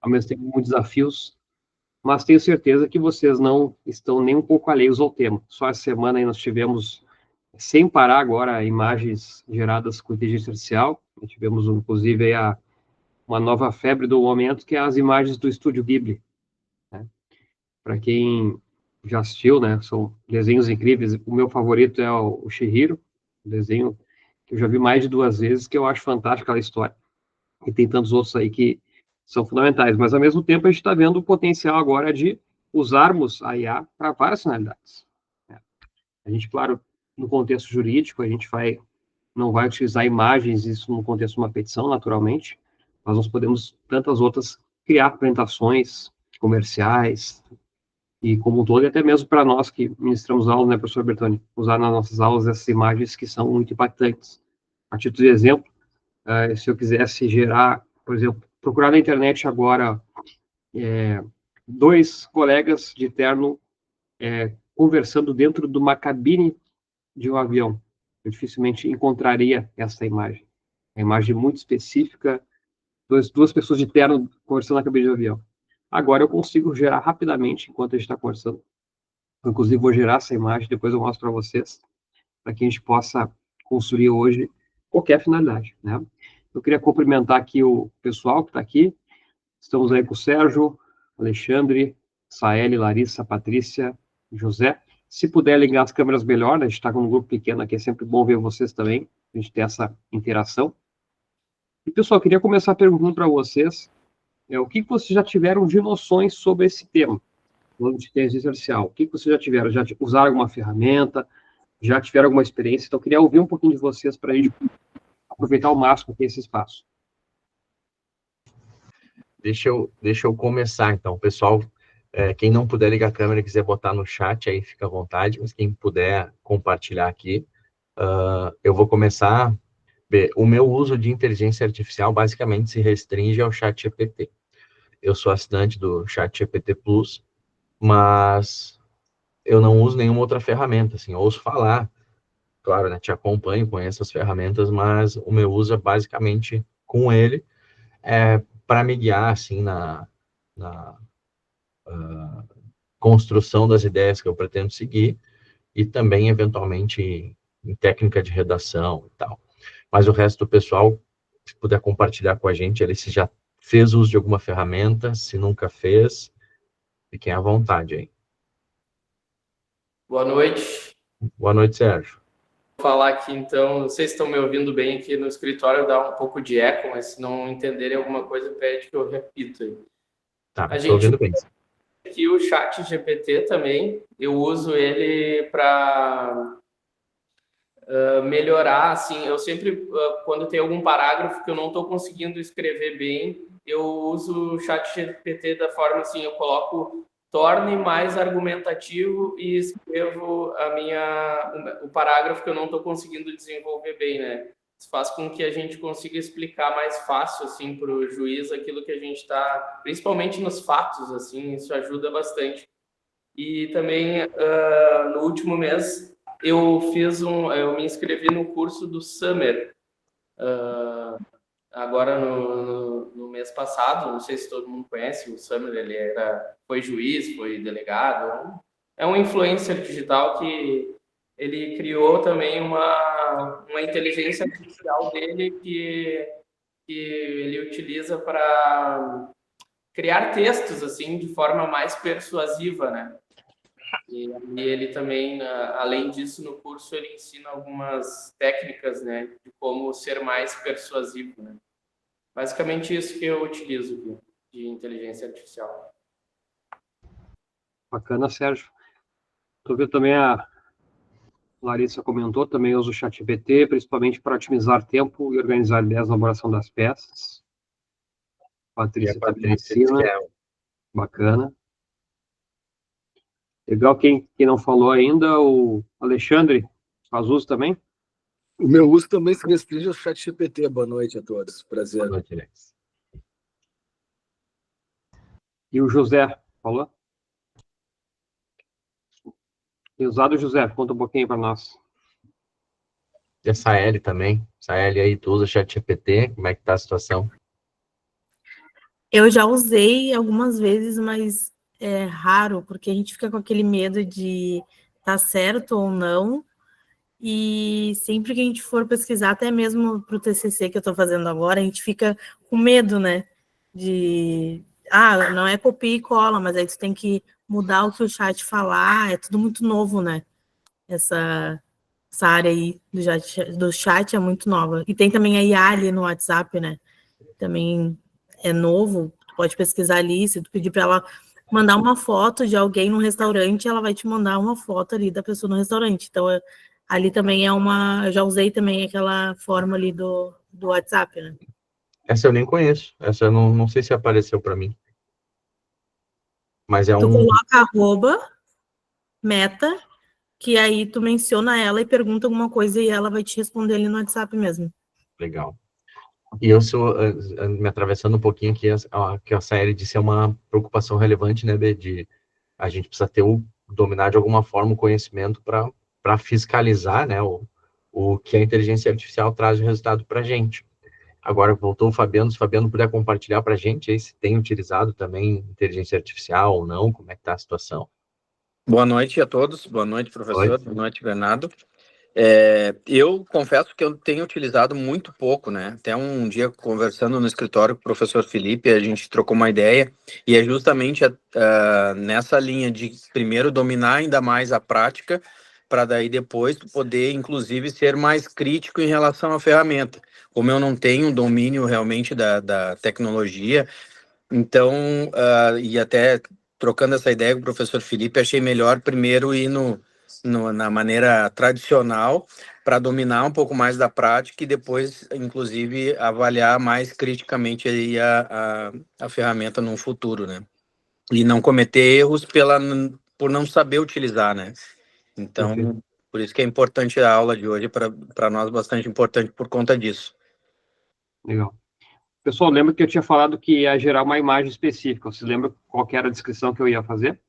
ao mesmo tempo muitos desafios, mas tenho certeza que vocês não estão nem um pouco alheios ao tema. Só essa semana aí nós tivemos, sem parar agora, imagens geradas com inteligência artificial. Tivemos, inclusive, aí uma nova febre do momento, que é as imagens do Estúdio Ghibli, né? Para quem já assistiu, né, são desenhos incríveis. O meu favorito é o Chihiro, um desenho que eu já vi mais de 2 vezes, que eu acho fantástico aquela história. E tem tantos outros aí que são fundamentais. Mas, ao mesmo tempo, a gente está vendo o potencial agora de usarmos a IA para várias finalidades, né? A gente, claro, no contexto jurídico, a gente não vai utilizar imagens, isso no contexto de uma petição, naturalmente, mas nós podemos, tantas outras, criar apresentações comerciais, e como um todo, e até mesmo para nós que ministramos aulas, né, professor Bertoni, usar nas nossas aulas essas imagens que são muito impactantes. A título de exemplo, se eu quisesse gerar, por exemplo, procurar na internet agora 2 colegas de terno conversando dentro de uma cabine de um avião, eu dificilmente encontraria essa imagem. É uma imagem muito específica, duas pessoas de terno conversando na cabine de avião. Agora eu consigo gerar rapidamente, enquanto a gente está conversando. Inclusive, vou gerar essa imagem, depois eu mostro para vocês, para que a gente possa construir hoje qualquer finalidade, né? Eu queria cumprimentar aqui o pessoal que está aqui. Estamos aí com o Sérgio, Alexandre, Saele, Larissa, Patrícia, José. Se puder ligar as câmeras melhor, né? A gente está com um grupo pequeno aqui, é sempre bom ver vocês também, a gente ter essa interação. E, pessoal, eu queria começar perguntando para vocês o que vocês já tiveram de noções sobre esse tema, falando de inteligência artificial. O que vocês já tiveram? Já usaram alguma ferramenta? Já tiveram alguma experiência? Então, eu queria ouvir um pouquinho de vocês para a gente aproveitar ao máximo aqui esse espaço. Deixa eu começar, então. Pessoal, quem não puder ligar a câmera e quiser botar no chat, aí fica à vontade, mas quem puder compartilhar aqui, eu vou começar. O meu uso de inteligência artificial basicamente se restringe ao ChatGPT. Eu sou assinante do ChatGPT Plus, mas eu não uso nenhuma outra ferramenta, assim, eu ouço falar, claro, né, te acompanho, conheço as ferramentas, mas o meu uso é basicamente com ele, para me guiar, assim, na construção das ideias que eu pretendo seguir, e também, eventualmente, em técnica de redação e tal. Mas o resto do pessoal, se puder compartilhar com a gente, ele se já fez uso de alguma ferramenta, se nunca fez, fiquem à vontade aí. Boa noite. Boa noite, Sérgio. Vou falar aqui, então, não sei se estão me ouvindo bem aqui no escritório, dá um pouco de eco, mas se não entenderem alguma coisa, pede que eu repito aí. Tá, estou ouvindo bem. Aqui o ChatGPT também, eu uso ele para melhorar, assim, eu sempre, quando tem algum parágrafo que eu não estou conseguindo escrever bem, eu uso o ChatGPT da forma assim, eu coloco torne mais argumentativo e escrevo o parágrafo que eu não estou conseguindo desenvolver bem, né? Isso faz com que a gente consiga explicar mais fácil, assim, para o juiz aquilo que a gente está, principalmente nos fatos, assim, isso ajuda bastante. E também, no último mês, eu me inscrevi no curso do Summer, agora no mês passado, não sei se todo mundo conhece, o Summer, ele foi juiz, foi delegado, é um influencer digital que ele criou também uma inteligência artificial dele que ele utiliza para criar textos, assim, de forma mais persuasiva, né? E ele também, além disso, no curso, ele ensina algumas técnicas, né, de como ser mais persuasivo, né? Basicamente isso que eu utilizo aqui, de inteligência artificial. Bacana, Sérgio. Estou vendo também a Larissa comentou, também uso o ChatGPT, principalmente para otimizar tempo e organizar ideias na elaboração das peças. Patrícia também ensina. Bacana. Legal, quem não falou ainda, o Alexandre, faz uso também? O meu uso também se restringe ao ChatGPT. Boa noite a todos. Prazer. Boa noite, Alex. E o José, falou? Tem usado o José, conta um pouquinho para nós. E a Saele também. Saele aí, tu usa ChatGPT, como é que tá a situação? Eu já usei algumas vezes, mas é raro, porque a gente fica com aquele medo de tá certo ou não. E sempre que a gente for pesquisar, até mesmo para o TCC que eu estou fazendo agora, a gente fica com medo, né? De, não é copia e cola, mas aí tu tem que mudar o que o chat falar, é tudo muito novo, né? Essa área aí do chat é muito nova. E tem também a IA ali no WhatsApp, né? Também é novo, tu pode pesquisar ali, se tu pedir para ela mandar uma foto de alguém no restaurante, ela vai te mandar uma foto ali da pessoa no restaurante. Então, ali também eu já usei também aquela forma ali do WhatsApp, né? Essa eu nem conheço. Essa eu não sei se apareceu para mim. Mas é Tu coloca @meta, que aí tu menciona ela e pergunta alguma coisa e ela vai te responder ali no WhatsApp mesmo. Legal. E eu sou, me atravessando um pouquinho aqui, que a Saeli disse é uma preocupação relevante, né, de a gente precisa dominar de alguma forma o conhecimento para fiscalizar, né, o que a inteligência artificial traz de resultado para a gente. Agora voltou o Fabiano, se o Fabiano puder compartilhar para a gente aí se tem utilizado também inteligência artificial ou não, como é que está a situação. Boa noite a todos, boa noite, professor, boa noite, Bernardo. Eu confesso que eu tenho utilizado muito pouco, né? Até um dia conversando no escritório com o professor Felipe, a gente trocou uma ideia, e é justamente nessa linha de primeiro dominar ainda mais a prática, para daí depois poder, inclusive, ser mais crítico em relação à ferramenta. Como eu não tenho domínio realmente da tecnologia, então, e até trocando essa ideia com o professor Felipe, achei melhor primeiro ir na maneira tradicional para dominar um pouco mais da prática e depois, inclusive, avaliar mais criticamente aí a ferramenta no futuro, né? E não cometer erros por não saber utilizar, né? Então, por isso que é importante a aula de hoje, para nós bastante importante por conta disso. Legal. Pessoal, lembra que eu tinha falado que ia gerar uma imagem específica. Vocês lembram qual que era a descrição que eu ia fazer?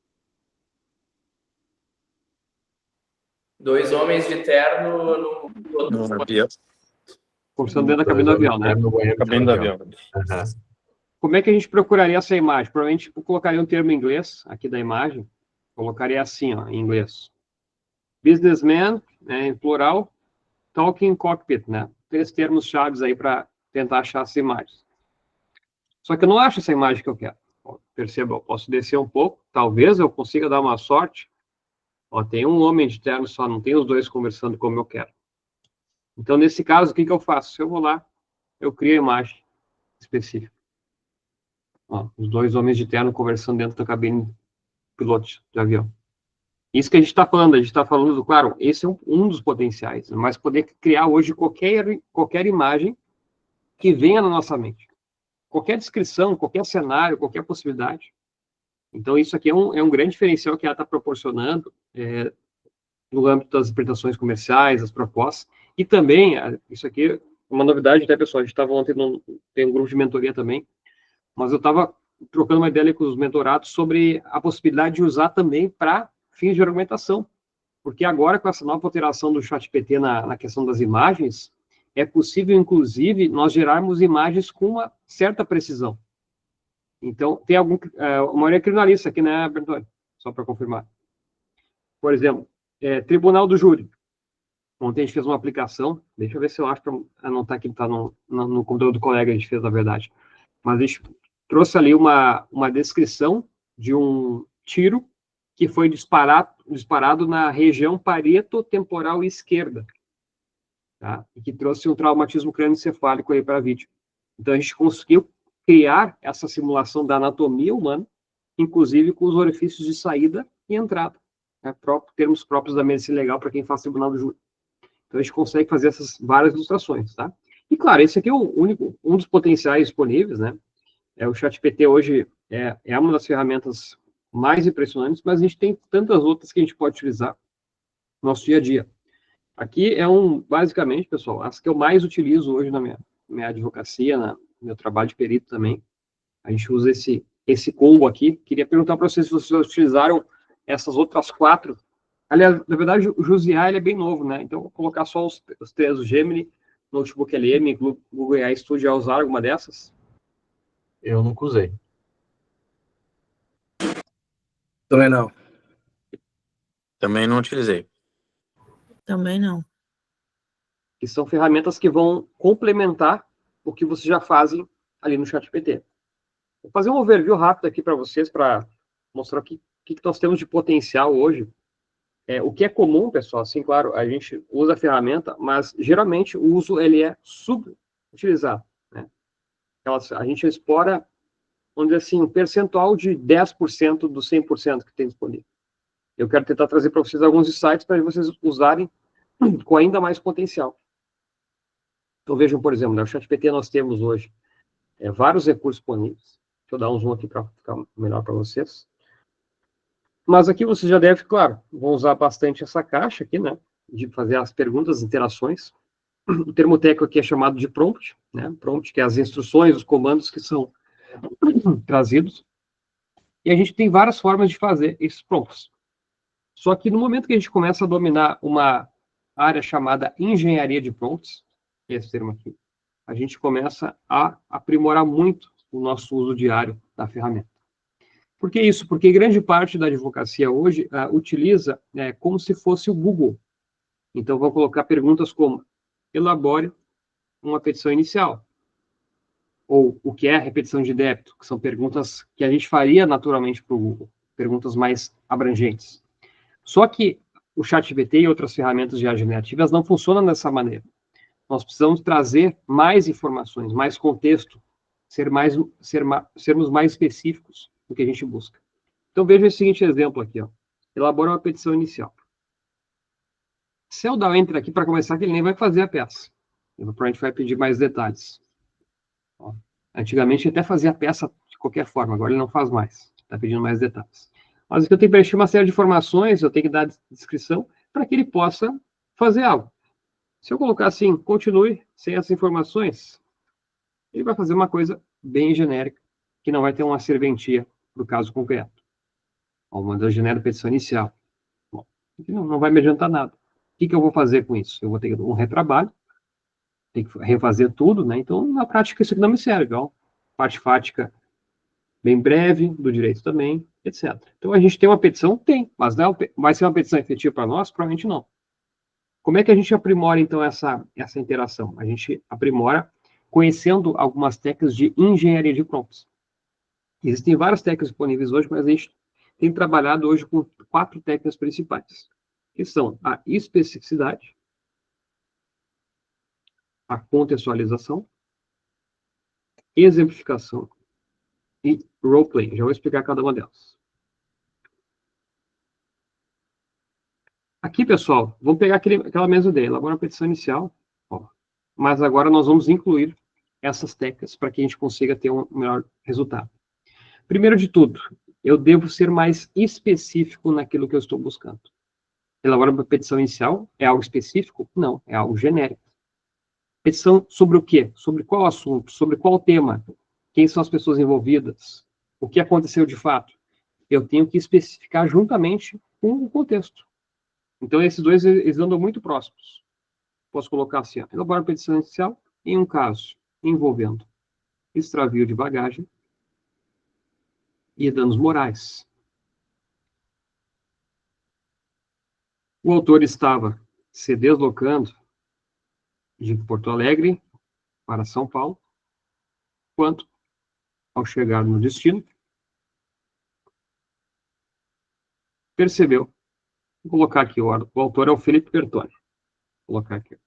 2 homens de terno No avião. Conversando dentro da cabine do avião, né? Cabine do avião. Como é que a gente procuraria essa imagem? Provavelmente eu colocaria um termo em inglês aqui da imagem. Colocaria assim, ó, em inglês. Businessman, né, em plural, talking cockpit, né? 3 termos chaves aí para tentar achar essa imagem. Só que eu não acho essa imagem que eu quero. Ó, perceba, eu posso descer um pouco, talvez eu consiga dar uma sorte. Ó, tem um homem de terno só, não tem os dois conversando como eu quero. Então, nesse caso, o que eu faço? Eu vou lá, eu crio a imagem específica. Ó, os 2 homens de terno conversando dentro da cabine piloto de avião. Isso que a gente está falando, claro, esse é um dos potenciais, mas poder criar hoje qualquer imagem que venha na nossa mente. Qualquer descrição, qualquer cenário, qualquer possibilidade. Então, isso aqui é um grande diferencial que ela está proporcionando no âmbito das apresentações comerciais, das propostas, e também, isso aqui é uma novidade, né, pessoal? A gente estava ontem, tem um grupo de mentoria também, mas eu estava trocando uma ideia com os mentorados sobre a possibilidade de usar também para fins de argumentação, porque agora, com essa nova alteração do ChatGPT na questão das imagens, é possível, inclusive, nós gerarmos imagens com uma certa precisão. Então, tem uma área criminalista aqui, né, Bertone? Só para confirmar. Por exemplo, Tribunal do Júri. Ontem a gente fez uma aplicação, deixa eu ver se eu acho para anotar aqui, está no computador do colega, a gente fez, na verdade. Mas a gente trouxe ali uma descrição de um tiro que foi disparado na região parieto-temporal esquerda, tá? E que trouxe um traumatismo crânioencefálico aí para a vítima. Então, a gente conseguiu criar essa simulação da anatomia humana, inclusive com os orifícios de saída e entrada, né? Termos próprios da medicina legal para quem faz tribunal do júri. Então, a gente consegue fazer essas várias ilustrações, tá? E, claro, esse aqui é um dos potenciais disponíveis, né? O ChatGPT hoje é uma das ferramentas mais impressionantes, mas a gente tem tantas outras que a gente pode utilizar no nosso dia a dia. Aqui basicamente, pessoal, as que eu mais utilizo hoje na minha advocacia, no meu trabalho de perito também. A gente usa esse combo aqui. Queria perguntar para vocês se vocês utilizaram essas outras 4. Aliás, na verdade, o Josiah, ele é bem novo, né? Então, vou colocar só os 3, o Gemini, Notebook LM, Google AI Studio, já usaram alguma dessas? Eu nunca usei. Também não. Também não utilizei. Também não. Que são ferramentas que vão complementar o que vocês já fazem ali no ChatGPT. Vou fazer um overview rápido aqui para vocês, para mostrar o que nós temos de potencial hoje. O que é comum, pessoal, assim, claro, a gente usa a ferramenta, mas geralmente o uso ele é subutilizado, né? A gente explora, vamos dizer assim, um percentual de 10% do 100% que tem disponível. Eu quero tentar trazer para vocês alguns insights para vocês usarem com ainda mais potencial. Então vejam, por exemplo, no ChatGPT nós temos hoje vários recursos disponíveis. Deixa eu dar um zoom aqui para ficar melhor para vocês. Mas aqui você já deve, claro, vão usar bastante essa caixa aqui, né? De fazer as perguntas, interações. O termo técnico aqui é chamado de prompt, né? Prompt, que é as instruções, os comandos que são trazidos. E a gente tem várias formas de fazer esses prompts. Só que no momento que a gente começa a dominar uma área chamada engenharia de prompts, esse termo aqui, a gente começa a aprimorar muito o nosso uso diário da ferramenta. Por que isso? Porque grande parte da advocacia hoje utiliza como se fosse o Google. Então, vão colocar perguntas como: elabore uma petição inicial. Ou o que é repetição de débito, que são perguntas que a gente faria naturalmente para o Google, perguntas mais abrangentes. Só que o ChatGPT e outras ferramentas de IA generativas não funcionam dessa maneira. Nós precisamos trazer mais informações, mais contexto, sermos mais específicos do que a gente busca. Então, veja esse seguinte exemplo aqui, ó. Elabora uma petição inicial. Se eu dar o enter aqui, para começar, que ele nem vai fazer a peça. Ele provavelmente vai pedir mais detalhes. Ó. Antigamente, ele até fazia a peça de qualquer forma, agora ele não faz mais. Está pedindo mais detalhes. Mas aqui eu tenho que preencher uma série de informações, eu tenho que dar descrição, para que ele possa fazer algo. Se eu colocar assim, continue sem essas informações, ele vai fazer uma coisa bem genérica, que não vai ter uma serventia para o caso concreto. Uma genera petição inicial. Bom, não vai me adiantar nada. O que eu vou fazer com isso? Eu vou ter um retrabalho, tem que refazer tudo, né? Então, na prática, isso aqui não me serve, ó. Parte fática bem breve, do direito também, etc. Então, a gente tem uma petição? Tem, mas não vai ser uma petição efetiva para nós? Provavelmente não. Como é que a gente aprimora, então, essa interação? A gente aprimora conhecendo algumas técnicas de engenharia de prompts. Existem várias técnicas disponíveis hoje, mas a gente tem trabalhado hoje com 4 técnicas principais, que são a especificidade, a contextualização, exemplificação e roleplay. Já vou explicar cada uma delas. Aqui, pessoal, vamos pegar aquela mesma ideia, elaborar uma petição inicial, ó, mas agora nós vamos incluir essas técnicas para que a gente consiga ter um melhor resultado. Primeiro de tudo, eu devo ser mais específico naquilo que eu estou buscando. Elaborar uma petição inicial é algo específico? Não, é algo genérico. Petição sobre o quê? Sobre qual assunto? Sobre qual tema? Quem são as pessoas envolvidas? O que aconteceu de fato? Eu tenho que especificar juntamente com o contexto. Então, esses dois, eles andam muito próximos. Posso colocar assim, elaborar uma petição inicial em um caso envolvendo extravio de bagagem e danos morais. O autor estava se deslocando de Porto Alegre para São Paulo, quando, ao chegar no destino, percebeu. Vou colocar aqui, o autor é o Felipe Bertoni. Vou colocar aqui,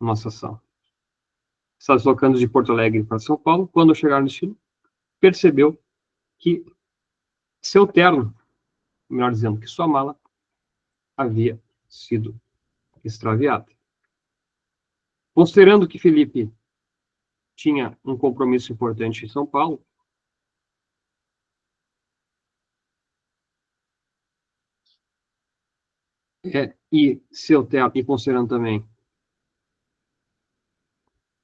nossa sala. Está deslocando de Porto Alegre para São Paulo, quando ao chegar no destino, percebeu que seu terno, melhor dizendo, que sua mala, havia sido extraviada. Considerando que Felipe tinha um compromisso importante em São Paulo, e considerando também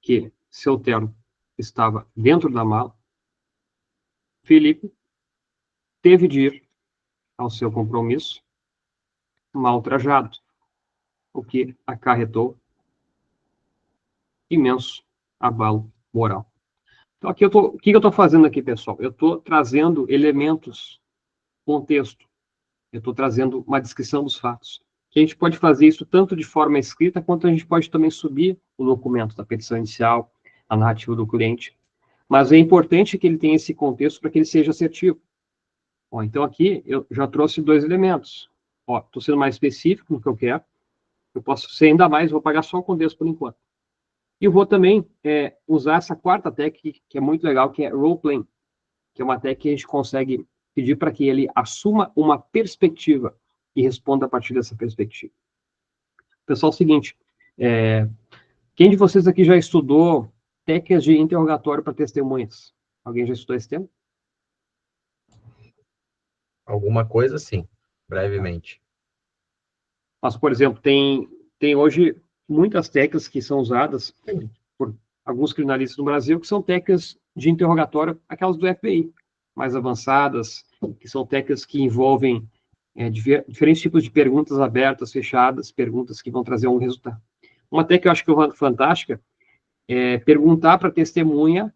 que seu terno estava dentro da mala, Felipe teve de ir ao seu compromisso mal trajado, o que acarretou imenso abalo moral. Então, aqui o que eu estou fazendo aqui, pessoal? Eu estou trazendo elementos, contexto. Eu estou trazendo uma descrição dos fatos. Que a gente pode fazer isso tanto de forma escrita, quanto a gente pode também subir o documento da petição inicial, a narrativa do cliente. Mas é importante que ele tenha esse contexto para que ele seja assertivo. Ó, então, aqui eu já trouxe 2 elementos. Estou sendo mais específico no que eu quero. Eu posso ser ainda mais, vou pagar só o contexto por enquanto. E eu vou também usar essa quarta técnica, que é muito legal, que é role-playing, que é uma técnica que a gente consegue pedir para que ele assuma uma perspectiva e responda a partir dessa perspectiva. Pessoal, é o seguinte, quem de vocês aqui já estudou técnicas de interrogatório para testemunhas? Alguém já estudou esse tema? Alguma coisa, sim, brevemente. Mas, por exemplo, tem hoje muitas técnicas que são usadas por alguns criminalistas no Brasil, que são técnicas de interrogatório, aquelas do FBI, mais avançadas, que são técnicas que envolvem diferentes tipos de perguntas abertas, fechadas, perguntas que vão trazer um resultado. Uma técnica que eu acho que é fantástica é perguntar para a testemunha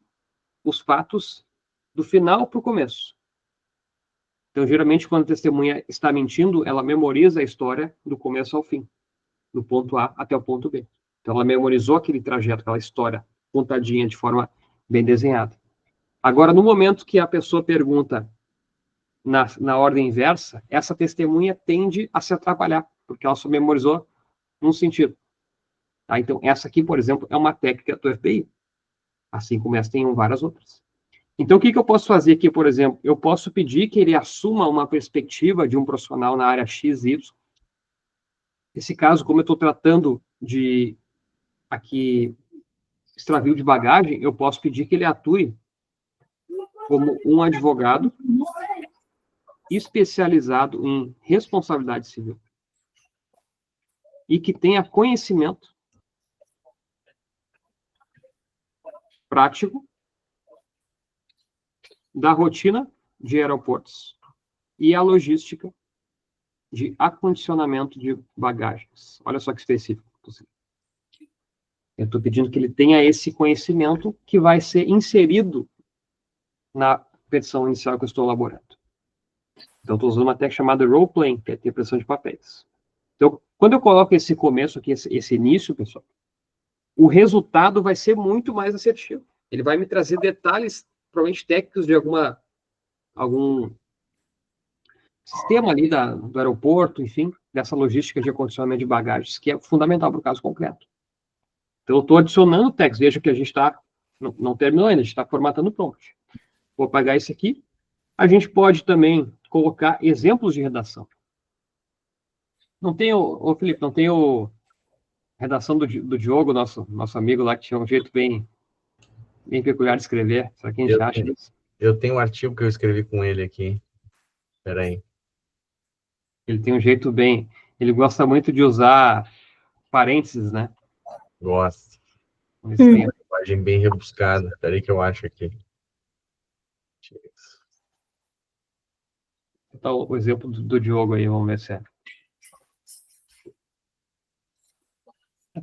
os fatos do final para o começo. Então, geralmente, quando a testemunha está mentindo, ela memoriza a história do começo ao fim, do ponto A até o ponto B. Então, ela memorizou aquele trajeto, aquela história contadinha de forma bem desenhada. Agora, no momento que a pessoa pergunta na ordem inversa, essa testemunha tende a se atrapalhar, porque ela só memorizou num sentido. Tá? Então, essa aqui, por exemplo, é uma técnica do FBI, assim como essa tem várias outras. Então, o que eu posso fazer aqui, por exemplo? Eu posso pedir que ele assuma uma perspectiva de um profissional na área X, Y. Nesse caso, como eu estou tratando de, aqui, extravio de bagagem, eu posso pedir que ele atue como um advogado especializado em responsabilidade civil e que tenha conhecimento prático da rotina de aeroportos e a logística de acondicionamento de bagagens. Olha só que específico. Eu estou pedindo que ele tenha esse conhecimento que vai ser inserido na petição inicial que eu estou elaborando. Então, estou usando uma técnica chamada role-playing, que é a interpretação de papéis. Então, quando eu coloco esse começo aqui, esse início, pessoal, o resultado vai ser muito mais assertivo. Ele vai me trazer detalhes, provavelmente técnicos de algum sistema ali do aeroporto, enfim, dessa logística de acondicionamento de bagagens, que é fundamental para o caso concreto. Então, eu estou adicionando texto. Veja que a gente não terminou ainda, a gente está formatando o prompt. Vou apagar esse aqui. A gente pode também colocar exemplos de redação. Não tem Felipe, não tem redação do Diogo, nosso amigo lá, que tinha um jeito bem peculiar de escrever. Será que a gente acha isso? Eu tenho um artigo que eu escrevi com ele aqui. Espera aí. Ele tem um jeito bem... Ele gosta muito de usar parênteses, né? Gosto. Tem uma linguagem bem rebuscada. Espera aí que eu acho aqui. Vou botar o exemplo do Diogo aí, vamos ver se é.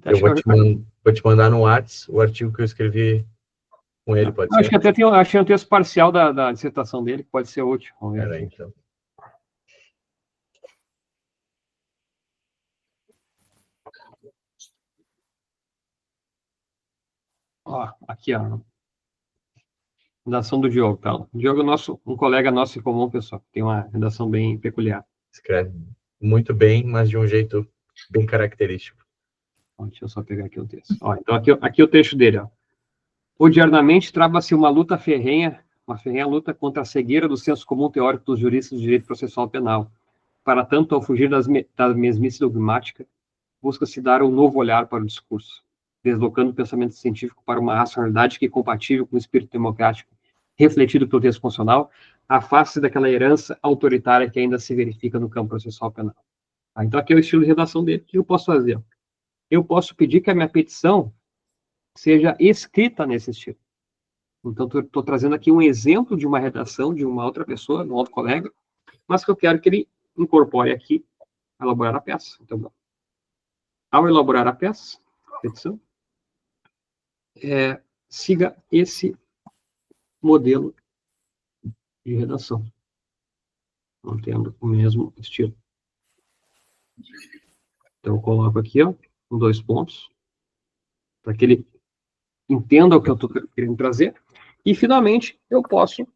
Eu vou te mandar no WhatsApp o artigo que eu escrevi com ele, pode ser? Acho que até tem um texto parcial da dissertação dele, que pode ser útil. Vamos ver. Peraí, então. Ó, aqui, ó. Redação do Diogo, tá? O Diogo é um colega nosso em comum, pessoal. Tem uma redação bem peculiar. Escreve muito bem, mas de um jeito bem característico. Deixa eu só pegar aqui o texto. Ó, então, aqui o texto dele, ó. Odiernamente trava-se uma ferrenha luta contra a cegueira do senso comum teórico dos juristas de direito processual penal. Para tanto, ao fugir da mesmice dogmática, busca-se dar um novo olhar para o discurso, deslocando o pensamento científico para uma racionalidade que, compatível com o espírito democrático refletido pelo texto constitucional, afaste daquela herança autoritária que ainda se verifica no campo processual penal. Então, aqui é o estilo de redação dele. O que eu posso fazer? Eu posso pedir que a minha petição seja escrita nesse estilo. Então, estou trazendo aqui um exemplo de uma redação de uma outra pessoa, de um outro colega, mas que eu quero que ele incorpore aqui, elaborar a peça. Então, ao elaborar a peça, petição, siga esse modelo de redação, mantendo o mesmo estilo. Então, eu coloco aqui, ó, com 2 pontos, para que ele entenda o que eu estou querendo trazer. E, finalmente, eu posso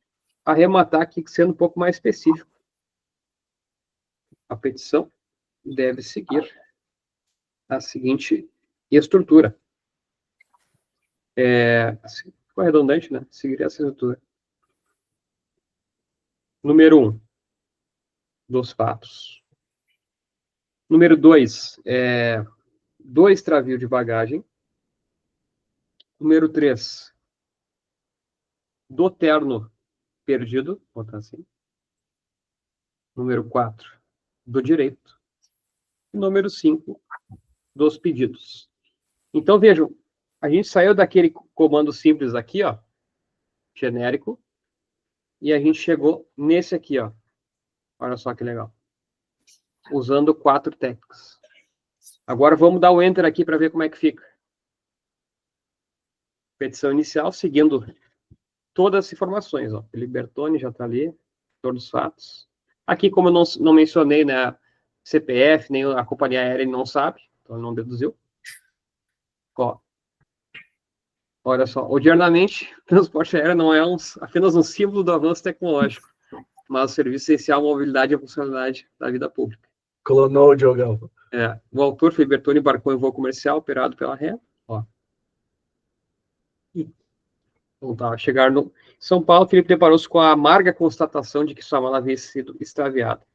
arrematar aqui, sendo um pouco mais específico. A petição deve seguir a seguinte estrutura. Assim, ficou redundante, né? Seguiria essa estrutura. Número 1, dos fatos. Número 2, 2 extravio de bagagem. Número 3, do terno perdido. Vou botar assim. Número 4, do direito. E número 5, dos pedidos. Então, vejam, a gente saiu daquele comando simples aqui, ó, genérico, e a gente chegou nesse aqui, ó. Olha só que legal. Usando 4 técnicas. Agora vamos dar o Enter aqui para ver como é que fica. Petição inicial, seguindo todas as informações. Ó. Felipe Bertoni já está ali, todos os fatos. Aqui, como eu não mencionei, né, CPF, nem a companhia aérea, ele não sabe, então ele não deduziu. Ó. Olha só, odiernamente, transporte aéreo não é apenas um símbolo do avanço tecnológico, mas o serviço essencial à mobilidade e à funcionalidade da vida pública. Clonou o Diogão. O autor, Felipe Bertoni, embarcou em voo comercial operado pela ré. Ó. Então, tá, chegar no São Paulo, Felipe deparou-se com a amarga constatação de que sua mala havia sido extraviada.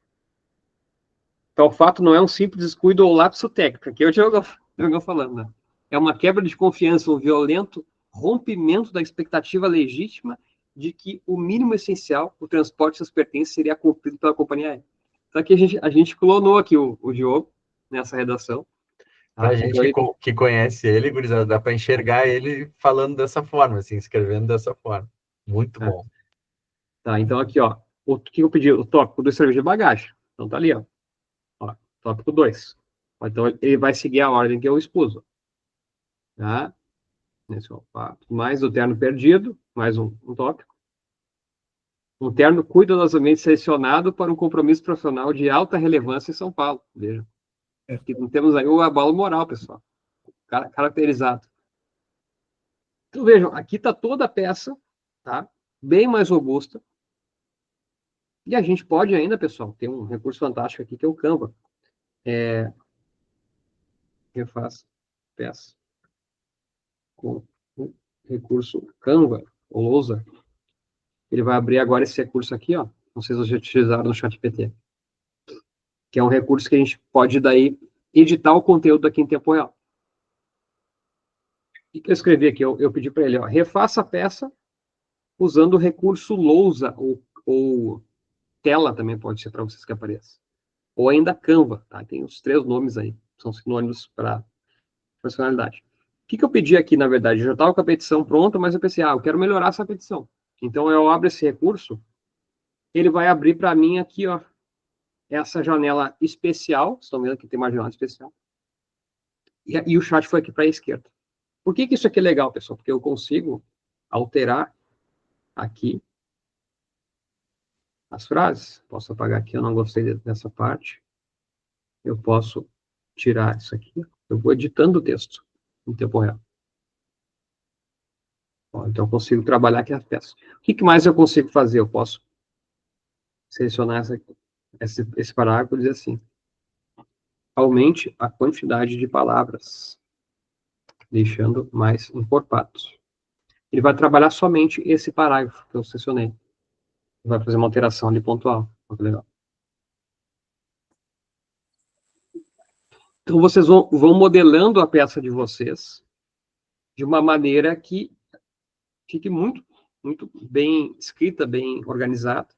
Então, o fato não é um simples descuido ou lapso técnico, aqui é o Diogão falando, né? É uma quebra de confiança, um violento rompimento da expectativa legítima de que o mínimo essencial, o transporte de seus pertences, seria cumprido pela companhia aérea. Então, aqui a gente clonou aqui o Diogo, nessa redação. A gente que conhece ele, gurizada, dá para enxergar ele falando dessa forma, assim, escrevendo dessa forma. Muito bom. Tá, então aqui, ó, o que eu pedi? O tópico do serviço de bagagem. Então tá ali, ó. Tópico 2. Então ele vai seguir a ordem que eu expus. Tá? Esse é o fato. Mais o terno perdido, mais um tópico. Um terno cuidadosamente selecionado para um compromisso profissional de alta relevância em São Paulo. Veja. Aqui temos aí o abalo moral, pessoal. Caracterizado. Então, vejam, aqui está toda a peça, tá? Bem mais robusta. E a gente pode ainda, pessoal, ter um recurso fantástico aqui, que é o Canva. Refaz peça com o recurso Canva, ou Lousa. Ele vai abrir agora esse recurso aqui, ó. Não sei se vocês já utilizaram no ChatGPT. Que é um recurso que a gente pode, daí, editar o conteúdo aqui em tempo real. O que eu escrevi aqui? Eu pedi para ele, ó, refaça a peça usando o recurso Lousa, ou tela também pode ser para vocês que apareça. Ou ainda Canva, tá? Tem os 3 nomes aí, são sinônimos para personalidade. O que eu pedi aqui, na verdade? Eu já estava com a petição pronta, mas eu pensei, eu quero melhorar essa petição. Então, eu abro esse recurso, ele vai abrir para mim aqui, ó, essa janela especial, vocês estão vendo que tem uma janela especial, e o chat foi aqui para a esquerda. Por que isso aqui é legal, pessoal? Porque eu consigo alterar aqui as frases. Posso apagar aqui, eu não gostei dessa parte. Eu posso tirar isso aqui. Eu vou editando o texto em tempo real. Então, eu consigo trabalhar aqui as peças. O que mais eu consigo fazer? Eu posso selecionar esse parágrafo e dizer assim: aumente a quantidade de palavras, deixando mais encorpados. Ele vai trabalhar somente esse parágrafo que eu selecionei. Vai fazer uma alteração ali pontual. Muito legal. Então, vocês vão modelando a peça de vocês de uma maneira que fique muito, muito bem escrita, bem organizada.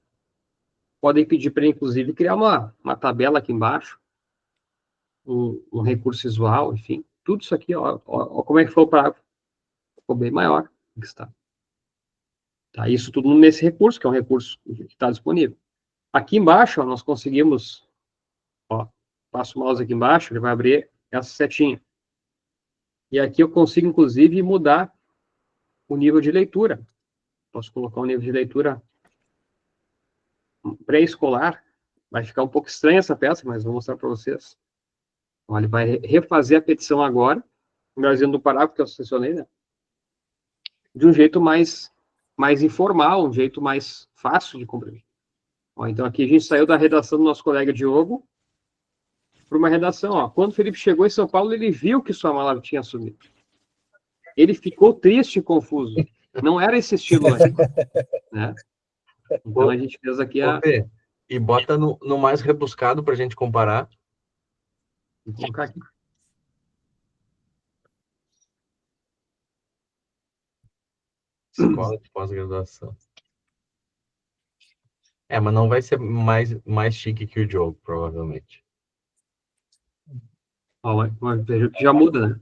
Podem pedir para, inclusive, criar uma tabela aqui embaixo, um recurso visual, enfim. Tudo isso aqui, ó, como é que foi o parágrafo. Ficou bem maior do que está. Tá, isso tudo nesse recurso, que é um recurso que está disponível. Aqui embaixo, ó, nós conseguimos, ó, passo o mouse aqui embaixo, ele vai abrir essa setinha. E aqui eu consigo, inclusive, mudar o nível de leitura. Posso colocar um nível de leitura pré-escolar. Vai ficar um pouco estranha essa peça, mas vou mostrar para vocês. Olha, ele vai refazer a petição agora, trazendo do parágrafo que eu selecionei, né? De um jeito mais informal, um jeito mais fácil de compreender. Ó, então, aqui a gente saiu da redação do nosso colega Diogo para uma redação. Ó, quando o Felipe chegou em São Paulo, ele viu que sua mala tinha sumido. Ele ficou triste e confuso. Não era esse estilo aí, né? Então, a gente fez aqui a... E bota no mais rebuscado para a gente comparar. Vou colocar aqui. Escola de pós-graduação. Mas não vai ser mais chique que o Diogo, provavelmente. Ó, mas veja que já muda, né?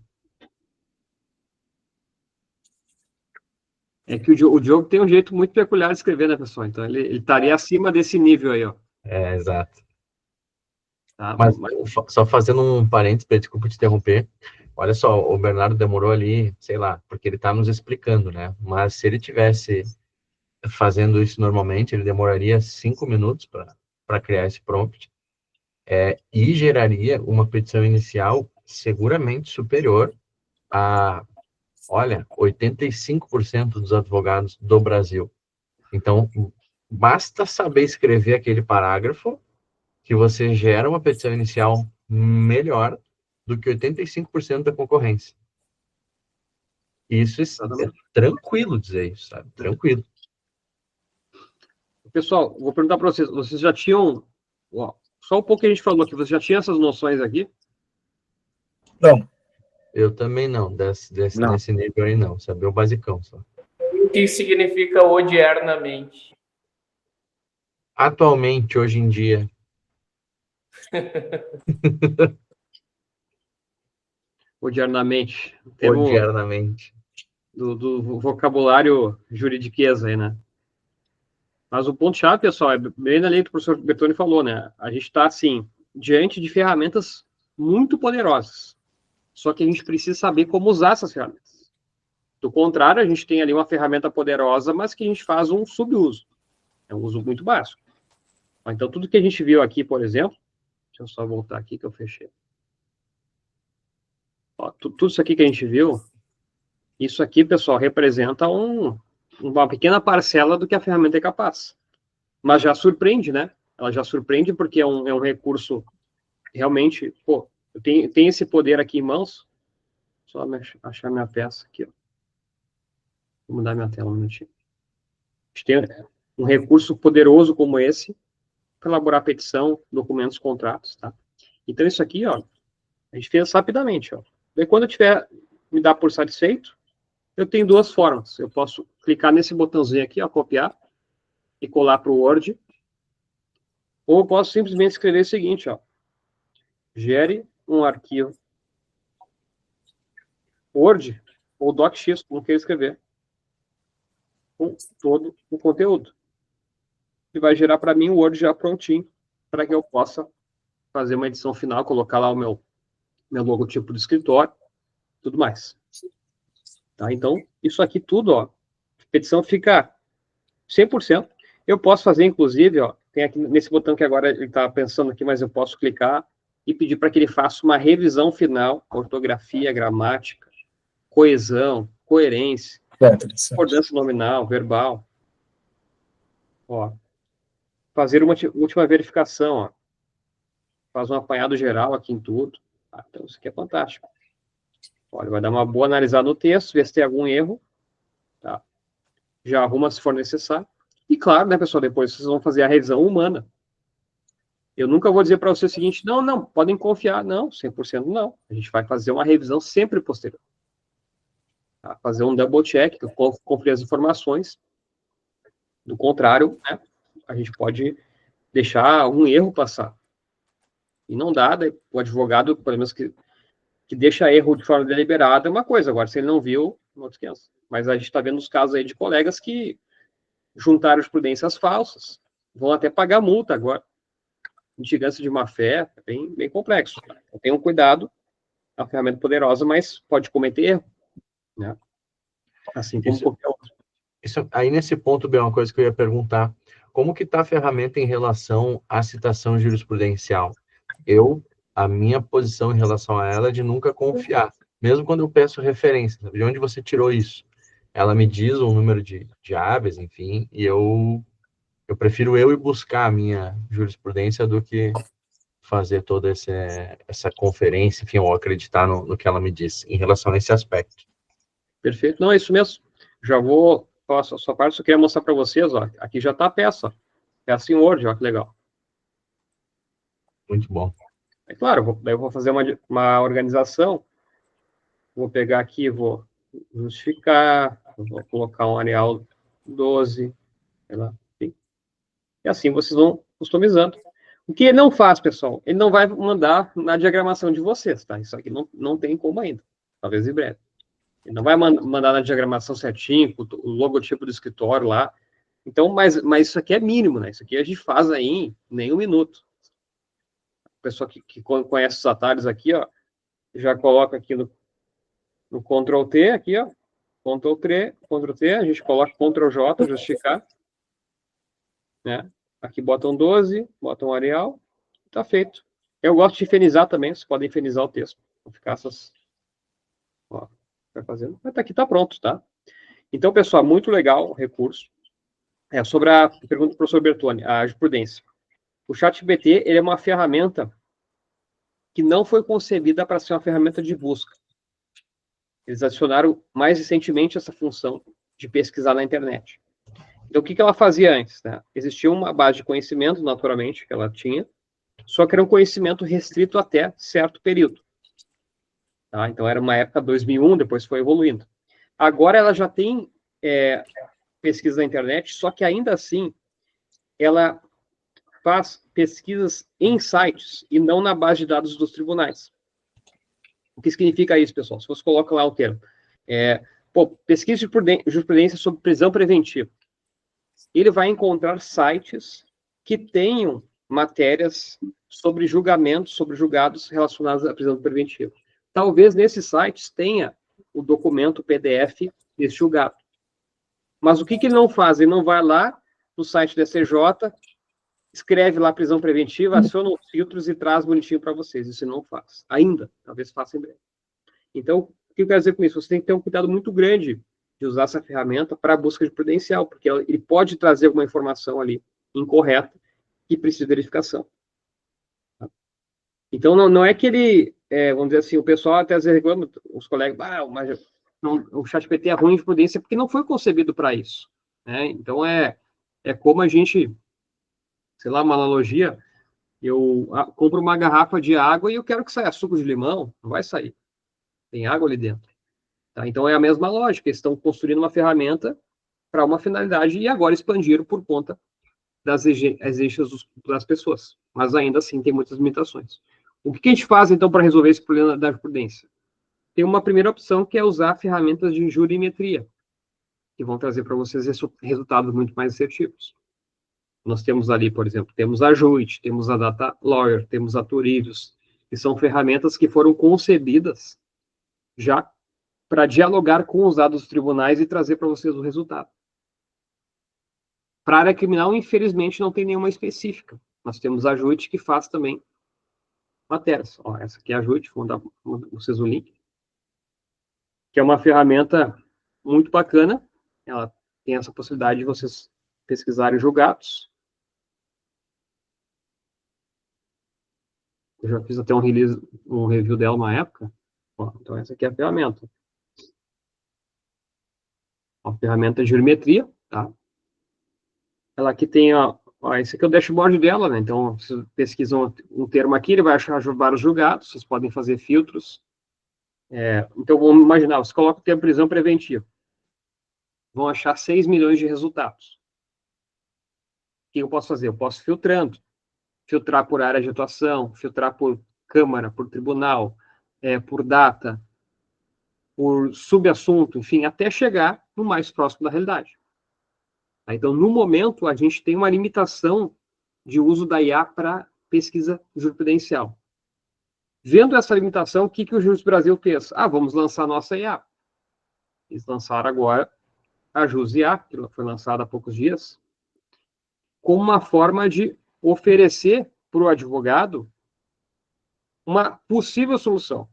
É que o Diogo tem um jeito muito peculiar de escrever, né, pessoal? Então, ele estaria acima desse nível aí, ó. Exato. Tá? Mas só fazendo um parênteses, desculpa te interromper. Olha só, o Bernardo demorou ali, sei lá, porque ele está nos explicando, né? Mas se ele tivesse fazendo isso normalmente, ele demoraria 5 minutos para criar esse prompt, e geraria uma petição inicial seguramente superior a, olha, 85% dos advogados do Brasil. Então, basta saber escrever aquele parágrafo que você gera uma petição inicial melhor do que 85% da concorrência. Isso é tranquilo dizer isso, sabe? Tranquilo. Pessoal, vou perguntar para vocês. Vocês já tinham... Ó, só um pouco que a gente falou aqui. Vocês já tinham essas noções aqui? Não. Eu também não. Nesse nível aí não. Saber o basicão só. O que significa odiernamente? Atualmente, hoje em dia... Odiernamente. Odiernamente. Do vocabulário juridiquês aí, né? Mas o ponto-chave, pessoal, é bem na linha que o professor Bertoni falou, né? A gente está, assim, diante de ferramentas muito poderosas. Só que a gente precisa saber como usar essas ferramentas. Do contrário, a gente tem ali uma ferramenta poderosa, mas que a gente faz um subuso. É um uso muito básico. Então, tudo que a gente viu aqui, por exemplo... Deixa eu só voltar aqui que eu fechei. Ó, tudo isso aqui que a gente viu, isso aqui, pessoal, representa uma pequena parcela do que a ferramenta é capaz. Mas já surpreende, né? Ela já surpreende porque é um recurso realmente... Pô, eu tenho esse poder aqui em mãos. Só achar minha peça aqui, ó. Vou mudar minha tela um minutinho. A gente tem um recurso poderoso como esse para elaborar petição, documentos, contratos, tá? Então, isso aqui, ó, a gente fez rapidamente, ó. Daí, quando eu tiver, me dar por satisfeito, eu tenho duas formas. Eu posso clicar nesse botãozinho aqui, ó, copiar e colar para o Word, ou eu posso simplesmente escrever o seguinte, ó, gere um arquivo Word ou DocX, como queira escrever, com todo o conteúdo. E vai gerar para mim o Word já prontinho, para que eu possa fazer uma edição final, colocar lá o meu logotipo do escritório, tudo mais. Tá? Então, isso aqui tudo, ó, a petição fica 100%. Eu posso fazer, inclusive, ó, tem aqui nesse botão que agora ele está pensando aqui, mas eu posso clicar e pedir para que ele faça uma revisão final, ortografia, gramática, coesão, coerência, concordância nominal, verbal. Ó, fazer uma última verificação, ó. Faz um apanhado geral aqui em tudo. Ah, então, isso aqui é fantástico. Olha, vai dar uma boa analisada no texto, ver se tem algum erro. Tá? Já arruma se for necessário. E claro, né, pessoal, depois vocês vão fazer a revisão humana. Eu nunca vou dizer para você o seguinte, não, podem confiar. Não, 100% não. A gente vai fazer uma revisão sempre posterior. Tá? Fazer um double check, conferir as informações. Do contrário, né, a gente pode deixar um erro passar. E não dá, daí, o advogado, pelo menos que deixa erro de forma deliberada é uma coisa. Agora, se ele não viu, não esqueça. Mas a gente está vendo os casos aí de colegas que juntaram jurisprudências falsas, vão até pagar multa agora. Mitigância de má-fé, é bem complexo. Então, tenham cuidado, é uma ferramenta poderosa, mas pode cometer erro, né? Assim como qualquer outro. Aí nesse ponto, bem, uma coisa que eu ia perguntar, como que está a ferramenta em relação à citação jurisprudencial? A minha posição em relação a ela é de nunca confiar, mesmo quando eu peço referência, sabe? De onde você tirou isso? Ela me diz o número de habeas, enfim, e eu prefiro eu ir buscar a minha jurisprudência do que fazer toda essa conferência, enfim, ou acreditar no que ela me disse em relação a esse aspecto. Perfeito. Não, é isso mesmo. Já vou falar a sua parte, só queria mostrar para vocês, ó, aqui já está a peça. Peça em Word, ó, que legal. Muito bom. É claro, daí eu vou fazer uma organização, vou pegar aqui, vou justificar, vou colocar um areal 12, sei lá, enfim. E assim vocês vão customizando. O que ele não faz, pessoal, ele não vai mandar na diagramação de vocês, tá? Isso aqui não tem como ainda, talvez em breve. Ele não vai mandar na diagramação certinho, com o logotipo do escritório lá. Então, mas isso aqui é mínimo, né? Isso aqui a gente faz aí em nem 1 minuto. A pessoa que conhece os atalhos aqui, ó, já coloca aqui no Ctrl T, aqui, ó, Ctrl T, a gente coloca Ctrl J, justificar, né? Aqui bota um 12, bota um Arial, tá feito. Eu gosto de infernizar também, vocês podem infernizar o texto. Vou ficar essas, ó, vai fazendo, mas aqui tá pronto, tá? Então, pessoal, muito legal o recurso. Sobre a pergunta do professor Bertoni, a jurisprudência. O ChatGPT, ele é uma ferramenta que não foi concebida para ser uma ferramenta de busca. Eles adicionaram mais recentemente essa função de pesquisar na internet. Então, o que ela fazia antes? Né? Existia uma base de conhecimento, naturalmente, que ela tinha, só que era um conhecimento restrito até certo período. Tá? Então, era uma época 2001, depois foi evoluindo. Agora, ela já tem pesquisa na internet, só que ainda assim, ela faz pesquisas em sites e não na base de dados dos tribunais. O que significa isso, pessoal? Se você coloca lá o termo, pesquisa de jurisprudência sobre prisão preventiva, ele vai encontrar sites que tenham matérias sobre julgamentos, sobre julgados relacionados à prisão preventiva. Talvez nesses sites tenha o documento PDF desse julgado. Mas o que ele não faz? Ele não vai lá no site da CJ, escreve lá prisão preventiva, aciona os filtros e traz bonitinho para vocês. Isso ele não faz. Ainda. Talvez faça em breve. Então, o que eu quero dizer com isso? Você tem que ter um cuidado muito grande de usar essa ferramenta para a busca de prudencial, porque ele pode trazer alguma informação ali incorreta que precisa de verificação. Tá? Então, não é que ele, vamos dizer assim, o pessoal até às vezes reclama, os colegas, mas o ChatGPT é ruim de prudência porque não foi concebido para isso. Né? Então, é como a gente, sei lá, uma analogia, eu compro uma garrafa de água e eu quero que saia suco de limão, não vai sair. Tem água ali dentro. Tá? Então, é a mesma lógica. Eles estão construindo uma ferramenta para uma finalidade e agora expandiram por conta das exigências das pessoas. Mas ainda assim tem muitas limitações. O que a gente faz, então, para resolver esse problema da jurisprudência? Tem uma primeira opção, que é usar ferramentas de jurimetria, que vão trazer para vocês resultados muito mais assertivos. Nós temos ali, por exemplo, temos a Juit, temos a Data Lawyer, temos a Turivius, que são ferramentas que foram concebidas já para dialogar com os dados dos tribunais e trazer para vocês o resultado. Para a área criminal, infelizmente, não tem nenhuma específica. Nós temos a Juit, que faz também matérias. Ó, essa aqui é a Juit, vou mandar para vocês o link. Que é uma ferramenta muito bacana. Ela tem essa possibilidade de vocês pesquisarem julgados. Eu já fiz até um review dela uma época. Ó, então, essa aqui é a ferramenta. A ferramenta de jurimetria, tá? Ela aqui tem, esse aqui é o dashboard dela, né? Então, vocês pesquisam um termo aqui, ele vai achar vários julgados, vocês podem fazer filtros. Então, vamos imaginar, você coloca o termo prisão preventiva. Vão achar 6 milhões de resultados. O que eu posso fazer? Eu posso filtrando. Filtrar por área de atuação, filtrar por Câmara, por Tribunal, por data, por subassunto, enfim, até chegar no mais próximo da realidade. Então, no momento, a gente tem uma limitação de uso da IA para pesquisa jurisprudencial. Vendo essa limitação, o que o Juiz Brasil fez? Vamos lançar a nossa IA. Eles lançaram agora a JUS-IA, que foi lançada há poucos dias, como uma forma de oferecer para o advogado uma possível solução.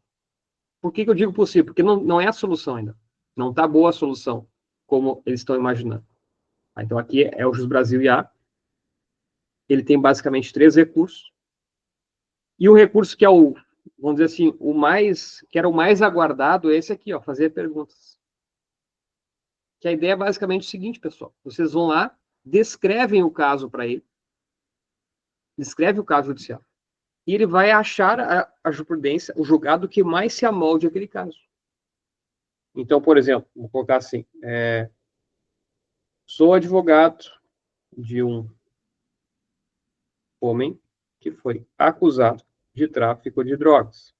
Por que eu digo possível? Porque não é a solução ainda. Não está boa a solução, como eles estão imaginando. Então, aqui é o JUS Brasil IA. Ele tem basicamente 3 recursos. E o recurso que é o, vamos dizer assim, que era o mais aguardado, é esse aqui, ó, fazer perguntas. Que a ideia é basicamente o seguinte, pessoal. Vocês vão lá, descrevem o caso para ele, descreve o caso judicial, e ele vai achar a jurisprudência, o julgado que mais se amolde àquele caso. Então, por exemplo, vou colocar assim, sou advogado de um homem que foi acusado de tráfico de drogas.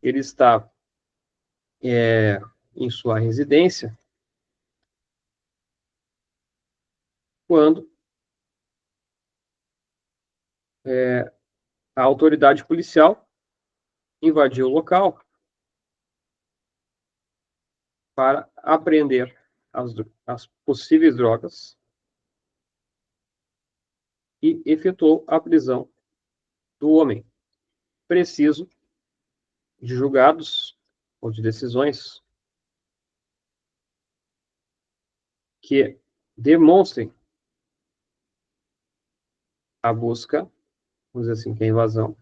Ele está em sua residência quando a autoridade policial invadiu o local para apreender as possíveis drogas e efetuou a prisão do homem. Preciso de julgados ou de decisões que demonstrem a busca, vamos dizer assim, que a invasão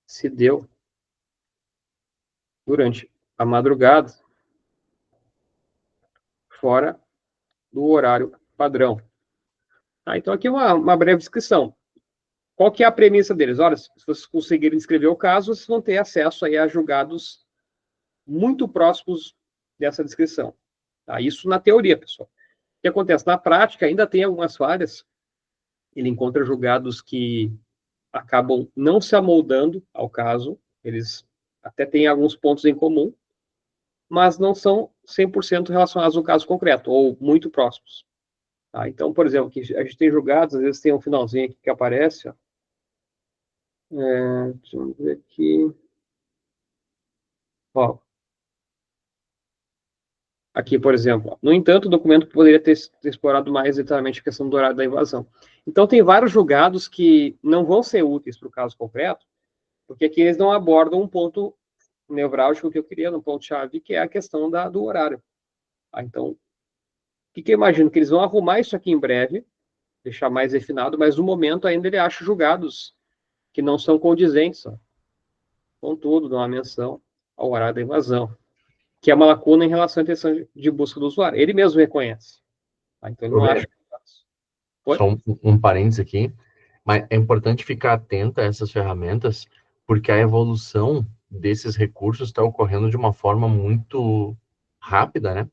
se deu durante a madrugada, fora do horário padrão. Então, aqui uma breve descrição. Qual que é a premissa deles? Olha, se vocês conseguirem descrever o caso, vocês vão ter acesso aí a julgados muito próximos dessa descrição. Isso na teoria, pessoal. O que acontece? Na prática, ainda tem algumas falhas. Ele encontra julgados que acabam não se amoldando ao caso. Eles até têm alguns pontos em comum, mas não são 100% relacionados ao caso concreto, ou muito próximos. Então, por exemplo, que a gente tem julgados, às vezes tem um finalzinho aqui que aparece, ó. Deixa eu ver aqui. Ó. Aqui, por exemplo. No entanto, o documento poderia ter explorado mais detalhadamente a questão do horário da invasão. Então, tem vários julgados que não vão ser úteis para o caso concreto, porque aqui eles não abordam um ponto nevrálgico que eu queria, um ponto-chave, que é a questão do horário. Então, o que eu imagino? Que eles vão arrumar isso aqui em breve, deixar mais refinado, mas no momento ainda ele acha julgados que não são condizentes, contudo, dá uma menção ao horário da invasão, que é uma lacuna em relação à intenção de busca do usuário. Ele mesmo reconhece. Então, ele não acha. Só um parênteses aqui, mas é importante ficar atento a essas ferramentas, porque a evolução desses recursos está ocorrendo de uma forma muito rápida, né?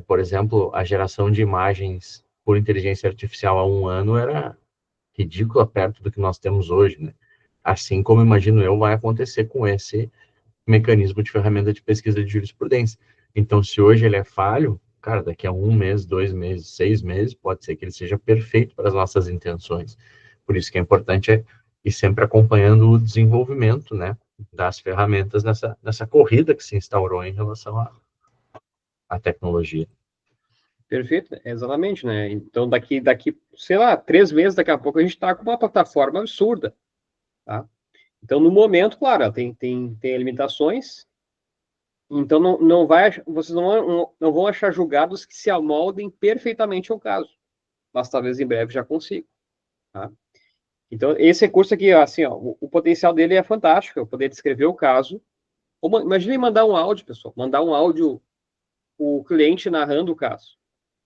Por exemplo, a geração de imagens por inteligência artificial há 1 ano era ridícula perto do que nós temos hoje, né? Assim como, imagino eu, vai acontecer com esse mecanismo de ferramenta de pesquisa de jurisprudência. Então, se hoje ele é falho, cara, daqui a 1 mês, 2 meses, 6 meses, pode ser que ele seja perfeito para as nossas intenções. Por isso que é importante ir sempre acompanhando o desenvolvimento, né, das ferramentas nessa corrida que se instaurou em relação à tecnologia. Perfeito, exatamente, né? Então, daqui, sei lá, 3 meses, daqui a pouco, a gente está com uma plataforma absurda, tá? Então, no momento, claro, tem limitações, então vocês não vão achar julgados que se amoldem perfeitamente ao caso, mas talvez em breve já consigam, tá? Então, esse recurso aqui, assim, ó, o potencial dele é fantástico, eu poder descrever o caso. Imagine mandar um áudio, pessoal, mandar um áudio, o cliente narrando o caso.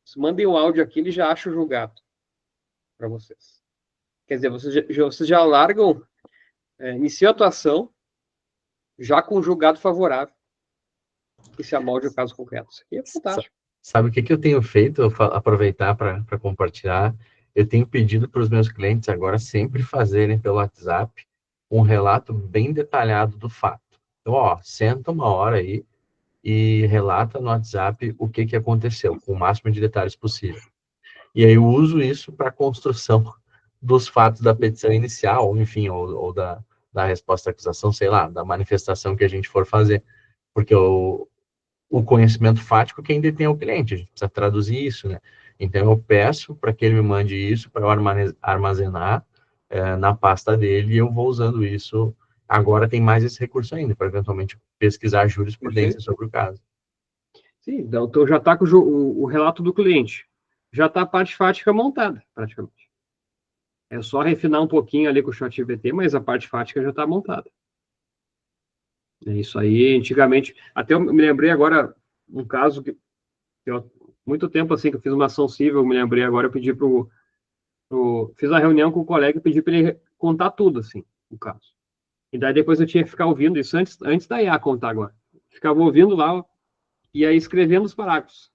Se mandem um áudio aqui, ele já acha o julgado para vocês. Quer dizer, vocês já largam, iniciam a atuação já com um julgado favorável, que se amolde o caso concreto. Isso aqui é fantástico. Sabe o que eu tenho feito? Eu aproveitar para compartilhar. Eu tenho pedido para os meus clientes agora sempre fazerem pelo WhatsApp um relato bem detalhado do fato. Então, senta uma hora aí e relata no WhatsApp o que aconteceu, com o máximo de detalhes possível. E aí eu uso isso para a construção dos fatos da petição inicial, enfim, ou da resposta à acusação, sei lá, da manifestação que a gente for fazer. Porque o o conhecimento fático quem detém é o cliente, a gente precisa traduzir isso, né? Então, eu peço para que ele me mande isso, para eu armazenar na pasta dele, e eu vou usando isso. Agora tem mais esse recurso ainda, para eventualmente pesquisar jurisprudência sobre o caso. Sim, então já está com o relato do cliente. Já está a parte fática montada, praticamente. É só refinar um pouquinho ali com o ChatGPT, mas a parte fática já está montada. É isso aí, antigamente... Até eu me lembrei agora um caso que muito tempo assim que eu fiz uma ação civil, eu me lembrei agora, eu pedi fiz uma reunião com o colega e pedi para ele contar tudo, assim, o caso. E daí depois eu tinha que ficar ouvindo isso antes da IA contar agora. Ficava ouvindo lá e aí escrevendo os parágrafos.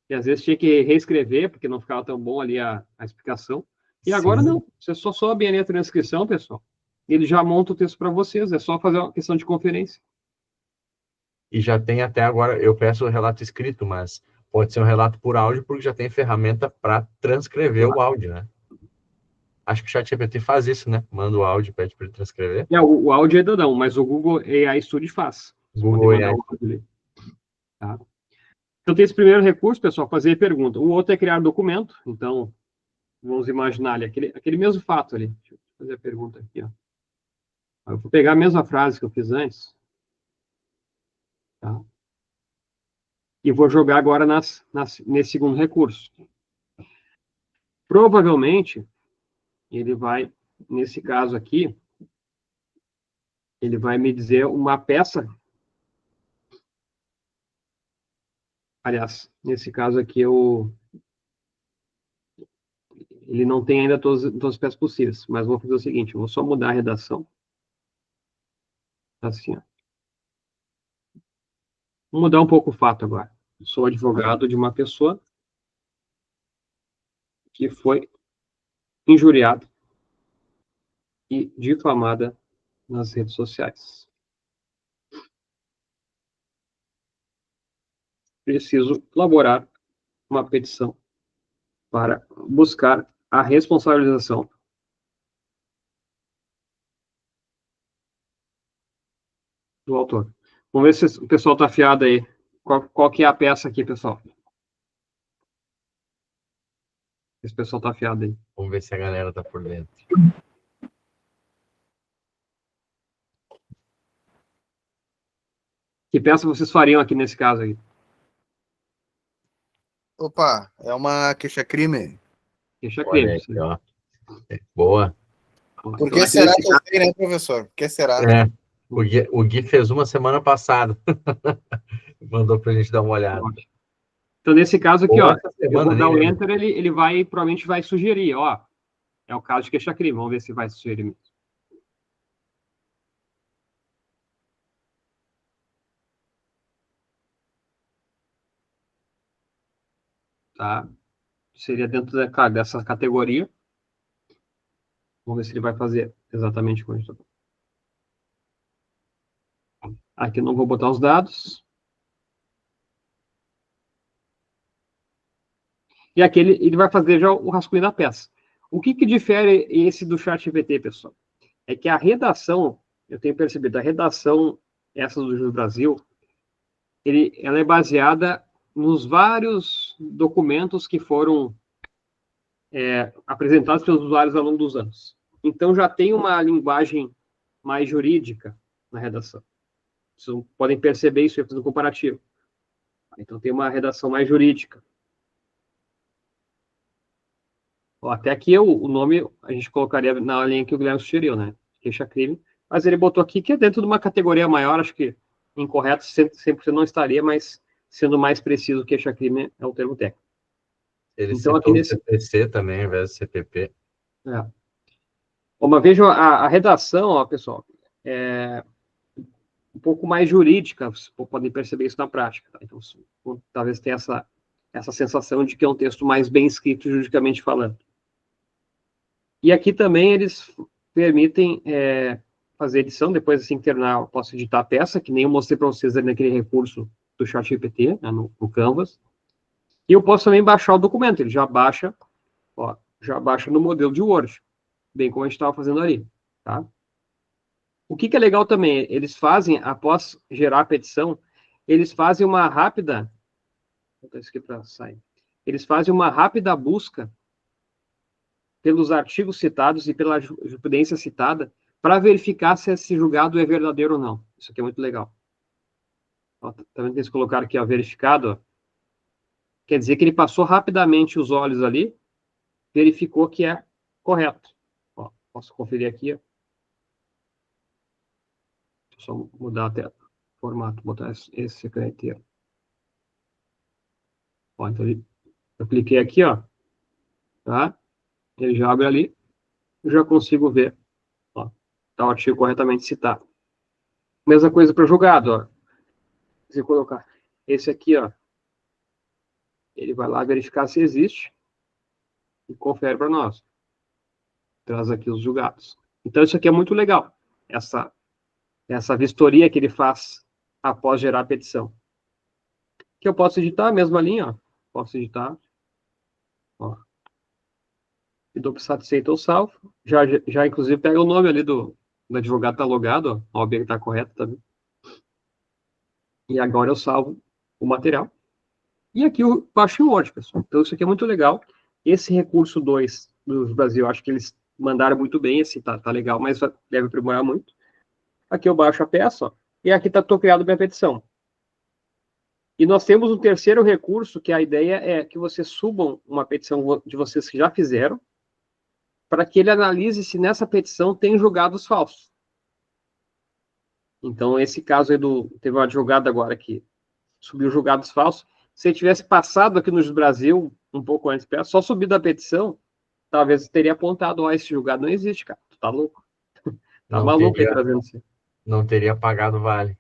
E às vezes tinha que reescrever, porque não ficava tão bom ali a explicação. E agora não, você só sobe a letra na inscrição, pessoal. Ele já monta o texto para vocês, é só fazer uma questão de conferência. E já tem até agora, eu peço o relato escrito, mas pode ser um relato por áudio, porque já tem ferramenta para transcrever o áudio, né? Acho que o ChatGPT faz isso, né? Manda o áudio, pede para ele transcrever. O áudio ainda não, mas o Google AI Studio faz. Você Google pode mandar AI. o áudio ali. Tá? Então tem esse primeiro recurso, pessoal, fazer pergunta. O outro é criar documento. Então, vamos imaginar ali, aquele mesmo fato ali. Deixa eu fazer a pergunta aqui, ó. Eu vou pegar a mesma frase que eu fiz antes. Tá? E vou jogar agora nesse segundo recurso. Provavelmente, ele vai, nesse caso aqui, ele vai me dizer uma peça. Aliás, nesse caso aqui, ele não tem ainda todas as peças possíveis, mas vou fazer o seguinte, eu vou só mudar a redação. Assim, ó. Vou mudar um pouco o fato agora. Sou advogado de uma pessoa que foi injuriada e difamada nas redes sociais. Preciso elaborar uma petição para buscar a responsabilização do autor. Vamos ver se o pessoal está afiado aí. Qual que é a peça aqui, pessoal? Esse pessoal está afiado aí. Vamos ver se a galera está por dentro. Que peça vocês fariam aqui nesse caso aí? Opa, é uma queixa-crime. Queixa-crime. Aqui, ó. Boa. Por que será que eu sei, né, professor? Por que será? O Gui fez uma semana passada. Mandou para a gente dar uma olhada. Então, nesse caso aqui, ó, eu vou dar o né? Enter, ele provavelmente vai sugerir, ó, é o caso de queixa-crime, vamos ver se vai sugerir mesmo. Tá? Seria dentro dessa categoria. Vamos ver se ele vai fazer exatamente com isso. Aqui eu não vou botar os dados. E aqui ele vai fazer já o rascunho da peça. O que difere esse do ChatGPT, pessoal? É que a redação, eu tenho percebido, a redação, essa do Jus Brasil, ela é baseada nos vários documentos que foram apresentados pelos usuários ao longo dos anos. Então, já tem uma linguagem mais jurídica na redação. Vocês podem perceber isso no comparativo. Então, tem uma redação mais jurídica. Até aqui, o nome, a gente colocaria na linha que o Guilherme sugeriu, né? Queixa-crime. Mas ele botou aqui que é dentro de uma categoria maior, acho que incorreto sempre não estaria, mas sendo mais preciso, queixa-crime é o termo técnico. Ele então, citou aqui nesse CPC também, ao invés de CPP. Mas vejam, a redação, ó, pessoal, é um pouco mais jurídica, vocês podem perceber isso na prática. Tá? Então, talvez tenha essa sensação de que é um texto mais bem escrito, juridicamente falando. E aqui também eles permitem fazer edição, depois assim que terminar, eu posso editar a peça, que nem eu mostrei para vocês ali naquele recurso do ChatGPT, né, no Canvas. E eu posso também baixar o documento, ele já baixa no modelo de Word, bem como a gente estava fazendo ali, tá? O que é legal também, eles fazem, após gerar a petição, eles fazem uma rápida... Vou botar isso aqui para sair. Eles fazem uma rápida busca pelos artigos citados e pela jurisprudência citada para verificar se esse julgado é verdadeiro ou não. Isso aqui é muito legal. Ó, tá vendo que eles colocaram aqui, ó, verificado? Ó. Quer dizer que ele passou rapidamente os olhos ali, verificou que é correto. Ó, posso conferir aqui. Ó. Deixa eu só mudar até o formato, botar esse aqui inteiro. Ó, então eu cliquei aqui, ó, tá? Ele já abre ali, eu já consigo ver, ó, tá o artigo corretamente citado. Mesma coisa para o julgado, ó. Se colocar esse aqui, ó, ele vai lá verificar se existe e confere para nós. Traz aqui os julgados. Então, isso aqui é muito legal. Essa vistoria que ele faz após gerar a petição. Que eu posso editar a mesma linha, ó. Posso editar. Ó. E dou para satisfeito ou salvo. Já, inclusive, pega o nome ali do advogado tá logado, ó. A OAB está correta também. E agora eu salvo o material. E aqui eu baixo em Word, pessoal. Então, isso aqui é muito legal. Esse recurso 2 do Brasil, acho que eles mandaram muito bem. Esse tá legal, mas deve aprimorar muito. Aqui eu baixo a peça, ó, e aqui está criado minha petição. E nós temos um terceiro recurso, que a ideia é que vocês subam uma petição de vocês que já fizeram, para que ele analise se nessa petição tem julgados falsos. Então, esse caso aí teve um advogado agora que subiu julgados falsos. Se ele tivesse passado aqui no Brasil, um pouco antes, só subido a petição, talvez teria apontado, ó, esse julgado não existe, cara. Tu tá louco. Tá Não maluco aí teria, trazendo isso. não teria pagado vale.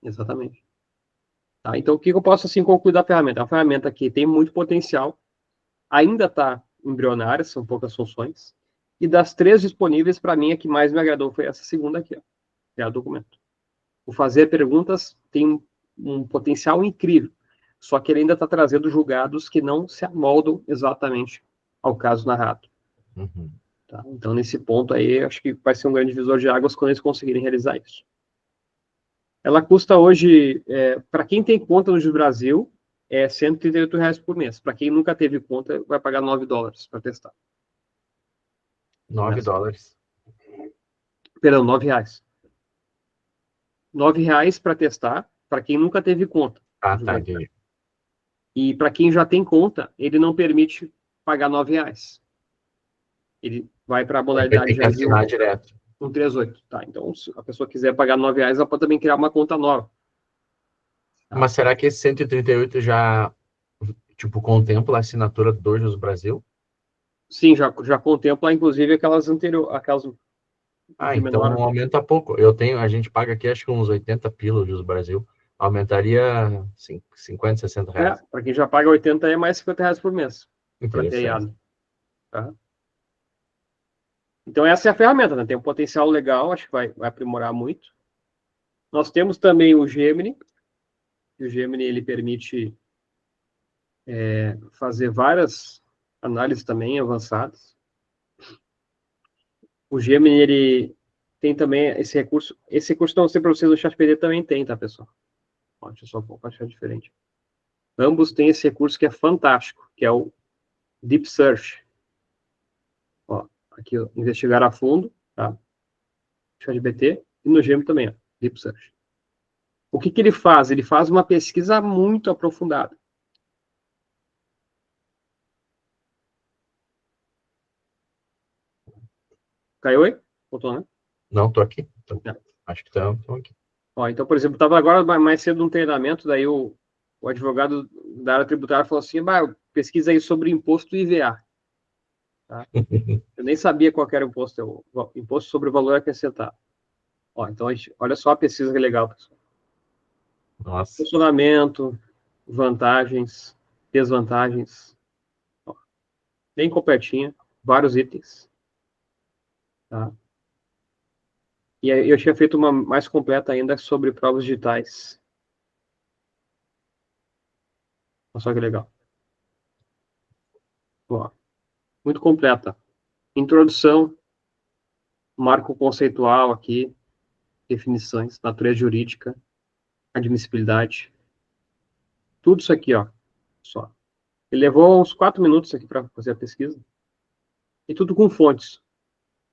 Exatamente. Tá, então, o que eu posso, assim, concluir da ferramenta? A ferramenta aqui tem muito potencial, ainda está embrionária, são poucas funções, e das 3 disponíveis, para mim, a que mais me agradou foi essa segunda aqui, ó, que é o documento. O fazer perguntas tem um potencial incrível, só que ele ainda está trazendo julgados que não se amoldam exatamente ao caso narrado. Uhum. Tá? Então, nesse ponto aí, acho que vai ser um grande divisor de águas quando eles conseguirem realizar isso. Ela custa hoje, para quem tem conta no Brasil, é R$138 por mês. Para quem nunca teve conta, vai pagar $9 para testar. $9. Perdão, R$9. R$9 para testar, para quem nunca teve conta. Ah, tá, entendi. E para quem já tem conta, ele não permite pagar R$9. Ele vai para a modalidade Tem que assinar direto. 138. Tá, então, se a pessoa quiser pagar R$9, ela pode também criar uma conta nova. Tá. Mas será que esse 138 já, tipo, contempla a assinatura do Jus Brasil? Sim, já contempla, inclusive, aquelas anteriores. Ah, então aumenta pouco. A gente paga aqui acho que uns 80 pila Jus Brasil. Aumentaria 50, R$60. Para quem já paga 80 é mais R$50 por mês. Para ter IAD. Tá? Então, essa é a ferramenta, né? Tem um potencial legal, acho que vai aprimorar muito. Nós temos também o Gemini. O Gemini, ele permite fazer várias análises também avançadas. O Gemini, ele tem também esse recurso. Esse recurso não sei para vocês, o ChatGPT também tem, tá, pessoal? Ó, deixa eu só compartilhar diferente. Ambos têm esse recurso que é fantástico, que é o Deep Search. Ó, aqui, ó, investigar a fundo, tá? ChatGPT, e no Gemini também, ó, Deep Search. O que ele faz? Ele faz uma pesquisa muito aprofundada. Caiu aí? Voltou, né? Não, tô aqui. Não. Acho que estão aqui. Ó, então, por exemplo, estava agora mais cedo num treinamento, daí o advogado da área tributária falou assim, pesquisa aí sobre imposto IVA. Tá? Eu nem sabia qual era o imposto, o imposto sobre o valor acrescentado. Ó, então, olha só a pesquisa que é legal, pessoal. Nossa. Funcionamento, vantagens, desvantagens. Ó, bem completinha, vários itens. Tá? E aí eu tinha feito uma mais completa ainda sobre provas digitais. Olha só que legal. Ó, muito completa. Introdução, marco conceitual aqui, definições, natureza jurídica, admissibilidade. Tudo isso aqui, ó. Só. Ele levou uns 4 minutos aqui para fazer a pesquisa. E tudo com fontes.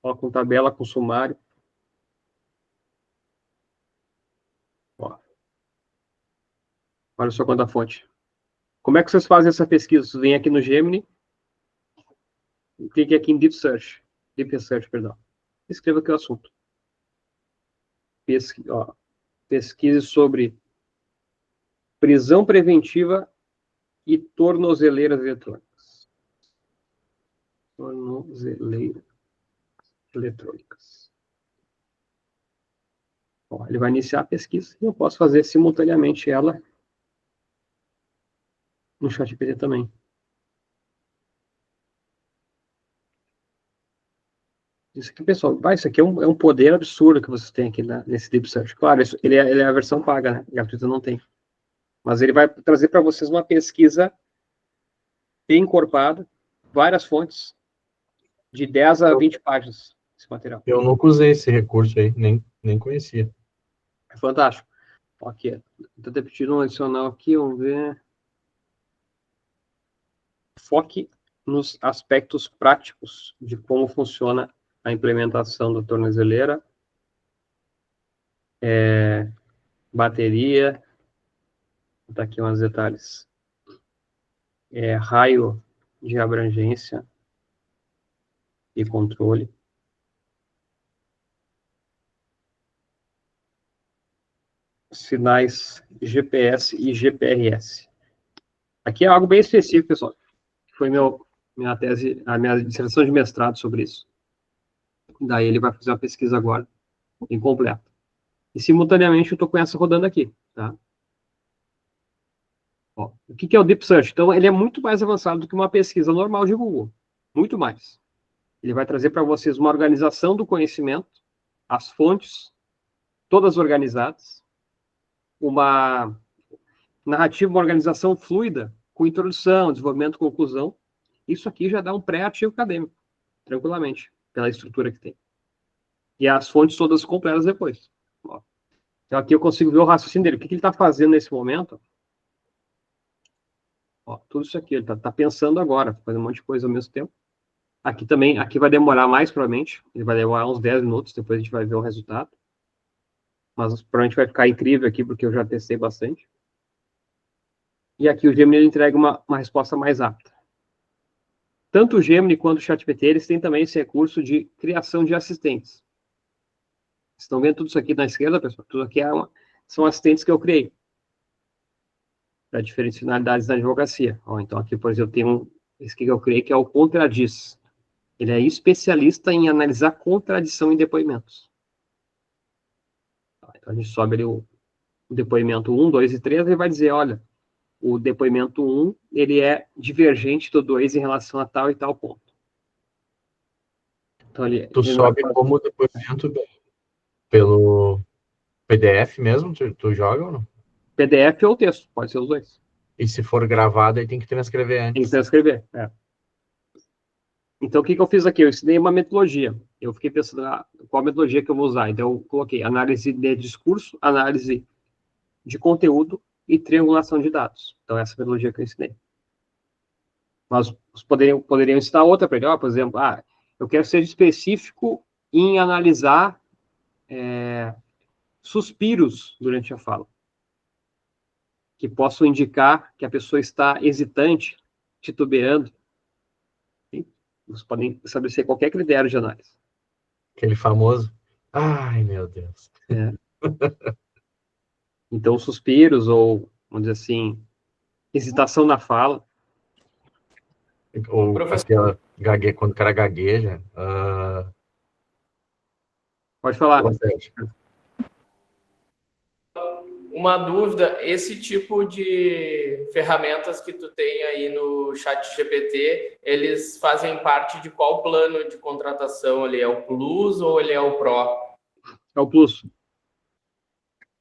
Ó, com tabela, com sumário. Ó. Olha só quanta fonte. Como é que vocês fazem essa pesquisa? Vocês vêm aqui no Gemini, clique aqui em Deep Search. Deep Research, perdão. Escreva aqui o assunto. Pesquise sobre prisão preventiva e tornozeleiras eletrônicas. Tornozeleiras eletrônicas. Ó, ele vai iniciar a pesquisa e eu posso fazer simultaneamente ela no ChatGPT também. Isso aqui, pessoal, isso aqui é um poder absurdo que vocês têm aqui nesse Deep Search. Claro, ele é a versão paga, né? Gratuita não tem. Mas ele vai trazer para vocês uma pesquisa bem encorpada, várias fontes, de 10 a 20 páginas, esse material. Eu nunca usei esse recurso aí, nem conhecia. É fantástico. Ok. Estou repetindo um adicional aqui, vamos ver. Foque nos aspectos práticos de como funciona a implementação da tornozeleira, bateria, vou botar aqui uns detalhes, raio de abrangência e controle, sinais GPS e GPRS. Aqui é algo bem específico, pessoal. Foi minha tese, a minha dissertação de mestrado sobre isso. Daí ele vai fazer uma pesquisa agora, incompleta. E simultaneamente eu estou com essa rodando aqui, tá? Ó, o que é o Deep Search? Então, ele é muito mais avançado do que uma pesquisa normal de Google. Muito mais. Ele vai trazer para vocês uma organização do conhecimento, as fontes, todas organizadas, uma narrativa, uma organização fluida, com introdução, desenvolvimento, conclusão. Isso aqui já dá um pré-artigo acadêmico, tranquilamente, pela estrutura que tem. E as fontes todas completas depois. Ó. Então, aqui eu consigo ver o raciocínio dele. O que ele está fazendo nesse momento? Ó, tudo isso aqui, ele está pensando agora, fazendo um monte de coisa ao mesmo tempo. Aqui também, aqui vai demorar mais, provavelmente. Ele vai demorar uns 10 minutos, depois a gente vai ver o resultado. Mas provavelmente vai ficar incrível aqui, porque eu já testei bastante. E aqui o Gemini ele entrega uma resposta mais apta. Tanto o Gemini quanto o ChatGPT, eles têm também esse recurso de criação de assistentes. Vocês estão vendo tudo isso aqui na esquerda, pessoal? Tudo aqui são assistentes que eu criei. Para diferentes finalidades da advocacia. Ó, então aqui, por exemplo, tem esse que eu criei, que é o Contradiz. Ele é especialista em analisar contradição em depoimentos. Então a gente sobe ali o depoimento 1, 2 e 3 e vai dizer, olha, o depoimento 1, ele é divergente do 2 em relação a tal e tal ponto. Então, Tu sobe como depoimento pelo PDF mesmo? Tu joga ou não? PDF ou texto, pode ser os dois. E se for gravado, aí tem que transcrever antes. Tem que transcrever, Então, o que eu fiz aqui? Eu ensinei uma metodologia. Eu fiquei pensando, qual metodologia que eu vou usar. Então, eu coloquei análise de discurso, análise de conteúdo e triangulação de dados. Então, essa é a metodologia que eu ensinei. Mas poderiam ensinar outra para ele. Por exemplo, eu quero ser específico em analisar suspiros durante a fala, que possam indicar que a pessoa está hesitante, titubeando. Vocês podem estabelecer qualquer critério de análise. Aquele famoso, ai meu Deus. Então, suspiros ou, vamos dizer assim, hesitação na fala. Ou aquela quando o cara gagueja. Pode falar. Uma dúvida, esse tipo de ferramentas que tu tem aí no ChatGPT, eles fazem parte de qual plano de contratação ali? É o Plus ou ele é o Pro? É o Plus.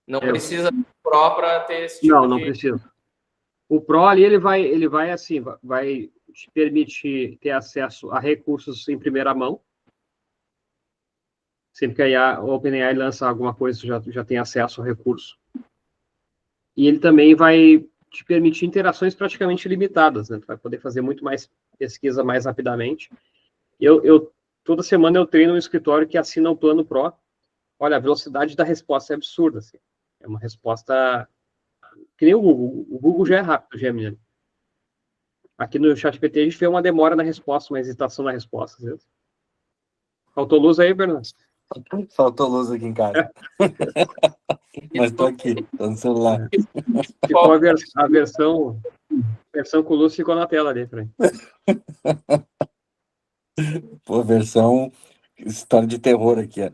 Não precisa do Pro para ter esse tipo não precisa. O Pro ali, ele vai assim, vai te permitir ter acesso a recursos em primeira mão. Sempre que a OpenAI lança alguma coisa, já tem acesso ao recurso. e ele também vai te permitir interações praticamente limitadas, né? Tu vai poder fazer muito mais pesquisa mais rapidamente. Toda semana eu treino um escritório que assina o Plano Pro. Olha, a velocidade da resposta é absurda, assim. É uma resposta que nem o Google. O Google já é rápido, Gemini. Aqui no ChatGPT a gente vê uma demora na resposta, uma hesitação na resposta, às vezes. Faltou luz aí, Bernardo? Faltou luz aqui em casa. Mas tô aqui, tô no celular. Ficou a versão com luz ficou na tela ali, Fran. Pô, versão história de terror aqui, ó.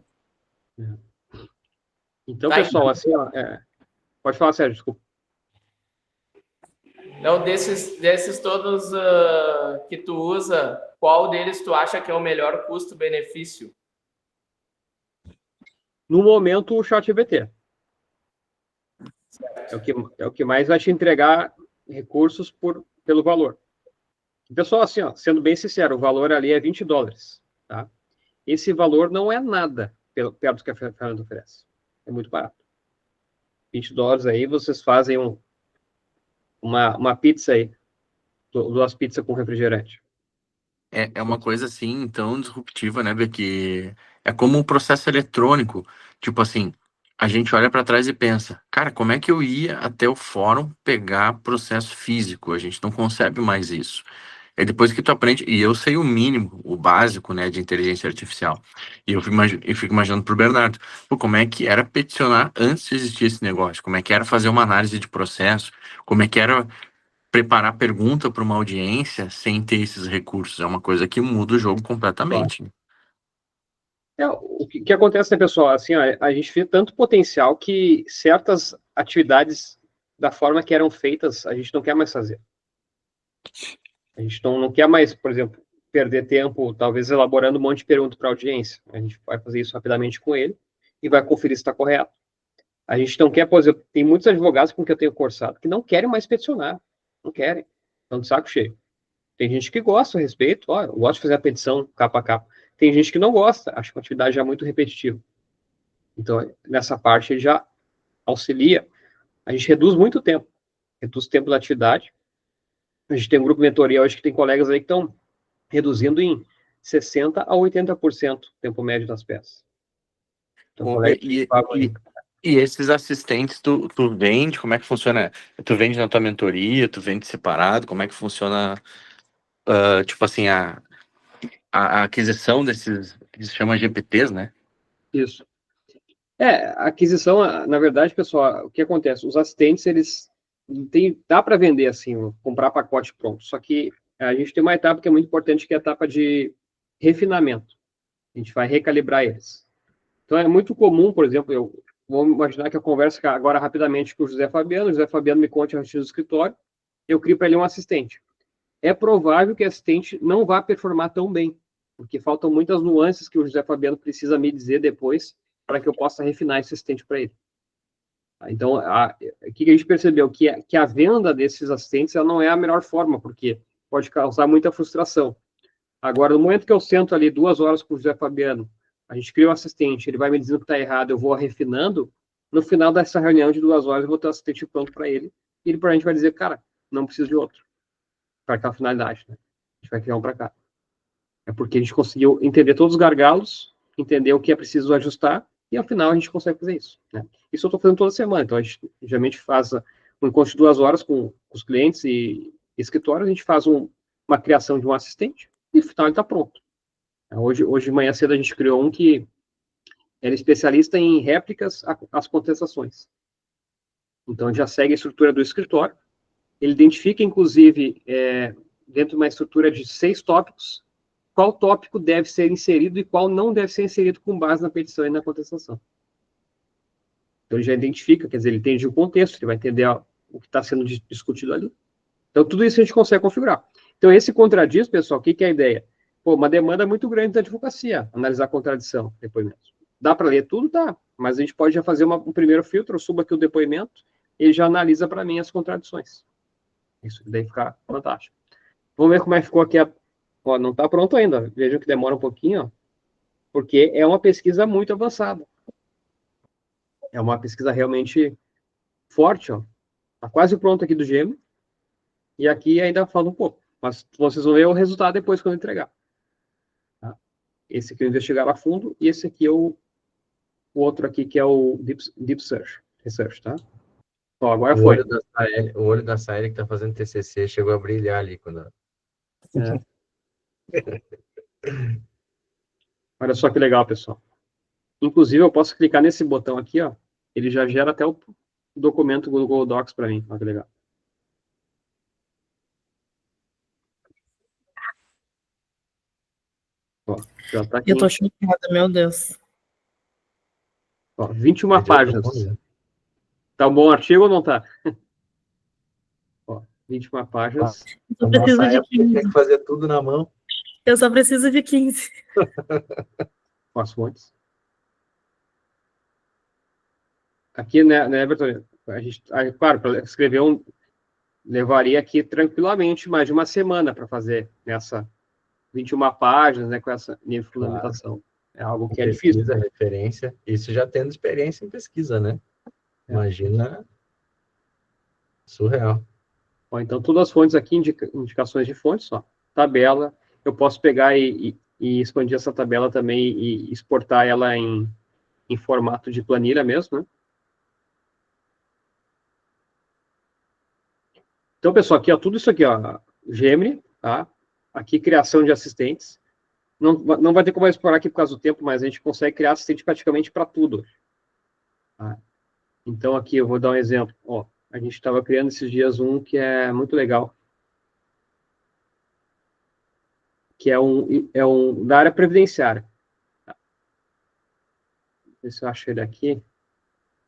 Então, pessoal, assim, ó, pode falar, Sérgio, desculpa. Então, desses todos que tu usa, qual deles tu acha que é o melhor custo-benefício? No momento, o ChatGPT. É o que mais vai te entregar recursos pelo valor. Pessoal, assim, ó, sendo bem sincero, o valor ali é $20, tá? Esse valor não é nada perto do que a ferramenta oferece. É muito barato. $20 aí, vocês fazem uma pizza aí, 2 pizzas com refrigerante. É uma coisa assim, tão disruptiva, né, que é como um processo eletrônico. Tipo assim, a gente olha para trás e pensa, cara, como é que eu ia até o fórum pegar processo físico? A gente não concebe mais isso. É depois que tu aprende, e eu sei o mínimo, o básico, né, de inteligência artificial. E eu fico imaginando pro Bernardo, pô, como é que era peticionar antes de existir esse negócio? Como é que era fazer uma análise de processo? Como é que era preparar pergunta para uma audiência sem ter esses recursos? É uma coisa que muda o jogo completamente. O que acontece, né, pessoal? Assim, ó, a gente vê tanto potencial que certas atividades, da forma que eram feitas, a gente não quer mais fazer. A gente não quer mais, por exemplo, perder tempo, talvez elaborando um monte de perguntas para a audiência. A gente vai fazer isso rapidamente com ele e vai conferir se está correto. A gente não quer, por exemplo, tem muitos advogados com que eu tenho cursado que não querem mais peticionar. Não querem. Estão de saco cheio. Tem gente que gosta a respeito, ó, eu gosto de fazer a petição capa a capa. Tem gente que não gosta, acha que a atividade já é muito repetitiva. Então, nessa parte, ele já auxilia. A gente reduz muito o tempo. Reduz o tempo da atividade. A gente tem um grupo de mentoria hoje que tem colegas aí que estão reduzindo em 60% a 80% o tempo médio das peças. Então, e esses assistentes, tu vende? Como é que funciona? Tu vende na tua mentoria? Tu vende separado? Como é que funciona, tipo assim, a aquisição desses, que se chama GPTs, né? Isso. A aquisição, na verdade, pessoal, o que acontece? Os assistentes, eles dá para vender assim, comprar pacote pronto. Só que a gente tem uma etapa que é muito importante, que é a etapa de refinamento. A gente vai recalibrar eles. Então, é muito comum, por exemplo, eu vou imaginar que eu converso agora rapidamente com o José Fabiano me conte a rotina do escritório, eu crio para ele um assistente. É provável que o assistente não vá performar tão bem, porque faltam muitas nuances que o José Fabiano precisa me dizer depois para que eu possa refinar esse assistente para ele. Então, o que a gente percebeu? Que a venda desses assistentes ela não é a melhor forma, porque pode causar muita frustração. Agora, no momento que eu sento ali 2 horas com o José Fabiano, a gente cria um assistente, ele vai me dizendo que está errado, eu vou refinando, no final dessa reunião de 2 horas, eu vou ter o assistente pronto para ele, e ele provavelmente vai dizer, cara, não preciso de outro, para aquela finalidade, né? A gente vai criar um para cá. É porque a gente conseguiu entender todos os gargalos, entender o que é preciso ajustar, e ao final a gente consegue fazer isso, né? Isso eu estou fazendo toda semana, então a gente geralmente faz um encontro de 2 horas com os clientes e escritórios, a gente faz uma criação de um assistente, e no final ele está pronto. Hoje de manhã cedo a gente criou um que era especialista em réplicas às contestações. Então já segue a estrutura do escritório, ele identifica inclusive dentro de uma estrutura de 6 tópicos, qual tópico deve ser inserido e qual não deve ser inserido com base na petição e na contestação. Então ele já identifica, quer dizer, ele entende o contexto, ele vai entender o que está sendo discutido ali. Então tudo isso a gente consegue configurar. Então esse contradiz, pessoal, o que é a ideia? Pô, uma demanda muito grande da advocacia, analisar a contradição, depoimento. Dá para ler tudo? Dá, mas a gente pode já fazer um primeiro filtro, eu subo aqui o depoimento, ele já analisa para mim as contradições. Isso daí fica fantástico. Vamos ver como é que ficou aqui. Ó, não está pronto ainda, vejam que demora um pouquinho, ó, porque é uma pesquisa muito avançada. É uma pesquisa realmente forte, ó. Está quase pronto aqui do Gemini. E aqui ainda falta um pouco. Mas vocês vão ver o resultado depois quando eu entregar. Tá? Esse aqui eu investigar a fundo. E esse aqui é o outro aqui, que é o Deep Research, tá? Ó, agora foi. O olho da Saeli que está fazendo TCC chegou a brilhar ali quando... Olha só que legal, pessoal. Inclusive, eu posso clicar nesse botão aqui, ó. Ele já gera até o documento do Google Docs para mim. Olha que legal. Ó, já tá aqui. Eu tô chocada, meu Deus. Ó, 21 páginas. Tá um bom artigo ou não tá? Ó, 21 páginas. Eu preciso de 15. Tem que fazer tudo na mão. Eu só preciso de 15. Com as fontes. Aqui, né, Everton? A gente, claro, para escrever levaria aqui tranquilamente mais de uma semana para fazer nessa 21 páginas, né, com essa nível de fundamentação. É algo que é difícil. Referência, isso já tendo experiência em pesquisa, né? Imagina, surreal. Ó, então, todas as fontes aqui, indicações de fontes, ó, tabela, eu posso pegar e expandir essa tabela também e exportar ela em formato de planilha mesmo, né? Então, pessoal, aqui, ó, tudo isso aqui, ó, Gemini, tá? Aqui, criação de assistentes. Não vai ter como explorar aqui por causa do tempo, mas a gente consegue criar assistente praticamente para tudo. Tá? Então, aqui, eu vou dar um exemplo. Ó, a gente estava criando esses dias um que é muito legal. Que é um da área previdenciária. Tá? Deixa eu ver se eu acho ele aqui.